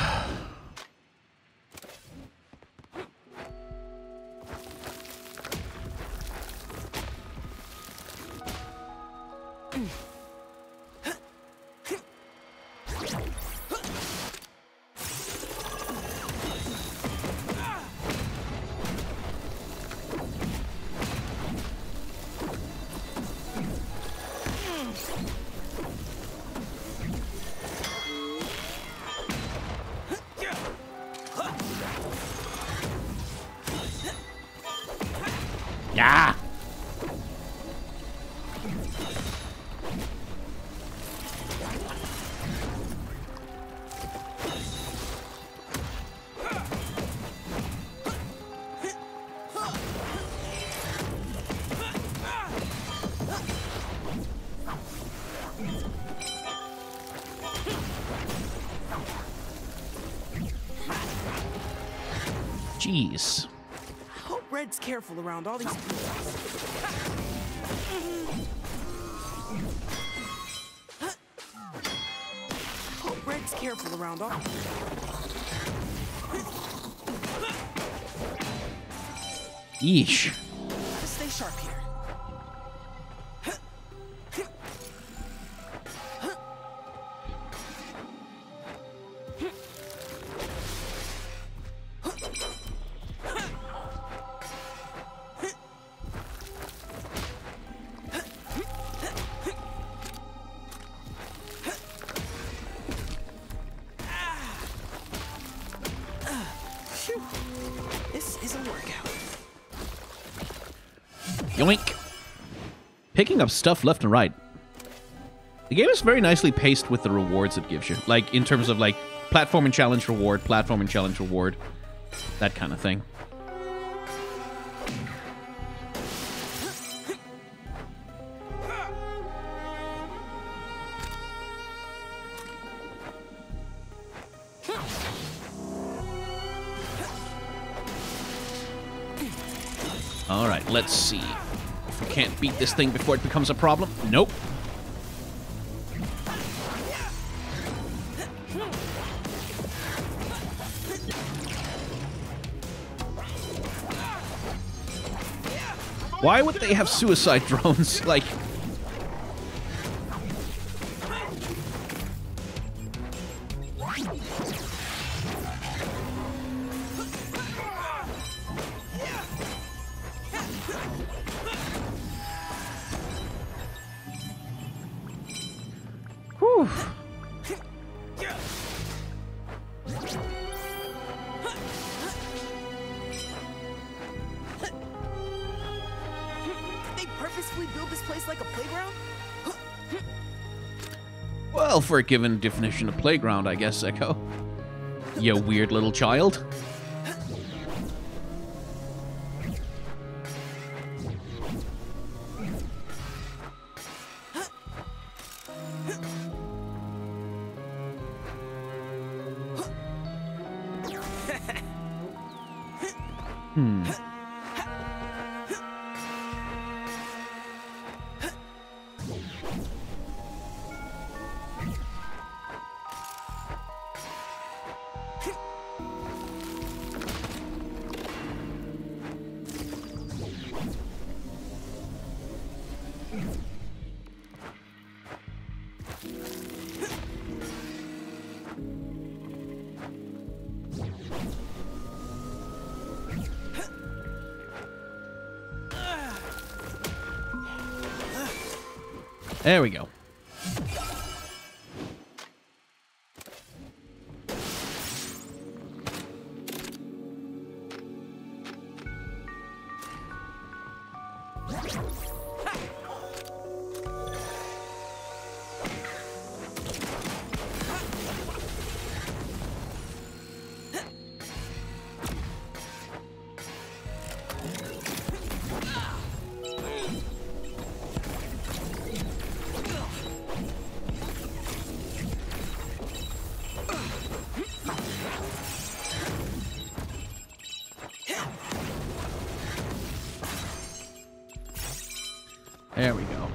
Yeah. I Jeez. hope Red's careful around all these people. Hope Red's careful around all. Yeesh. Gotta stay sharp here. Phew. This is a workout. Yoink. Picking up stuff left and right. The game is very nicely paced with the rewards it gives you. Like, in terms of, like, platform and challenge reward, that kind of thing. Alright, let's see. If we can't beat this thing before it becomes a problem. Nope. Why would they have suicide drones? Like... Whew. They purposefully build this place like a playground? Well, for a given definition of playground, I guess, Echo. You weird little child. There we go. There we go.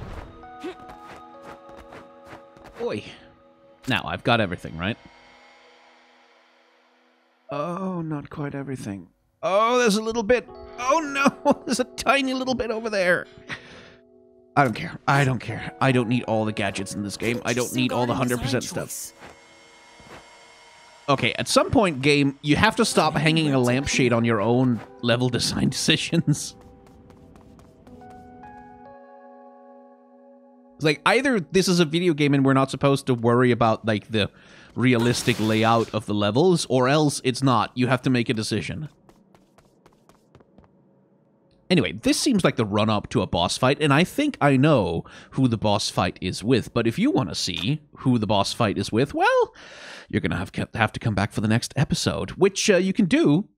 Oi. Now, I've got everything, right? Oh, not quite everything. Oh, there's a little bit. Oh, no. There's a tiny little bit over there. I don't care. I don't care. I don't need all the gadgets in this game. I don't need all the 100% stuff. Okay, at some point, game, you have to stop hanging a lampshade on your own level design decisions. Like, either this is a video game and we're not supposed to worry about, like, the realistic layout of the levels, or else it's not. You have to make a decision. Anyway, this seems like the run-up to a boss fight, and I think I know who the boss fight is with. But if you want to see who the boss fight is with, well, you're going to have to come back for the next episode, which you can do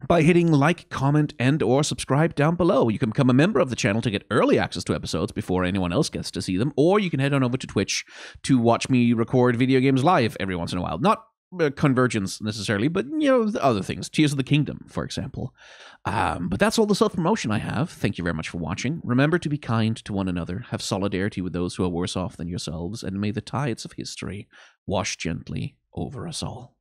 by hitting like, comment, and or subscribe down below. You can become a member of the channel to get early access to episodes before anyone else gets to see them, or you can head on over to Twitch to watch me record video games live every once in a while. Not Convergence necessarily, but, you know, other things. Tears of the Kingdom, for example. But that's all the self-promotion I have. Thank you very much for watching. Remember to be kind to one another, have solidarity with those who are worse off than yourselves, and may the tides of history wash gently over us all.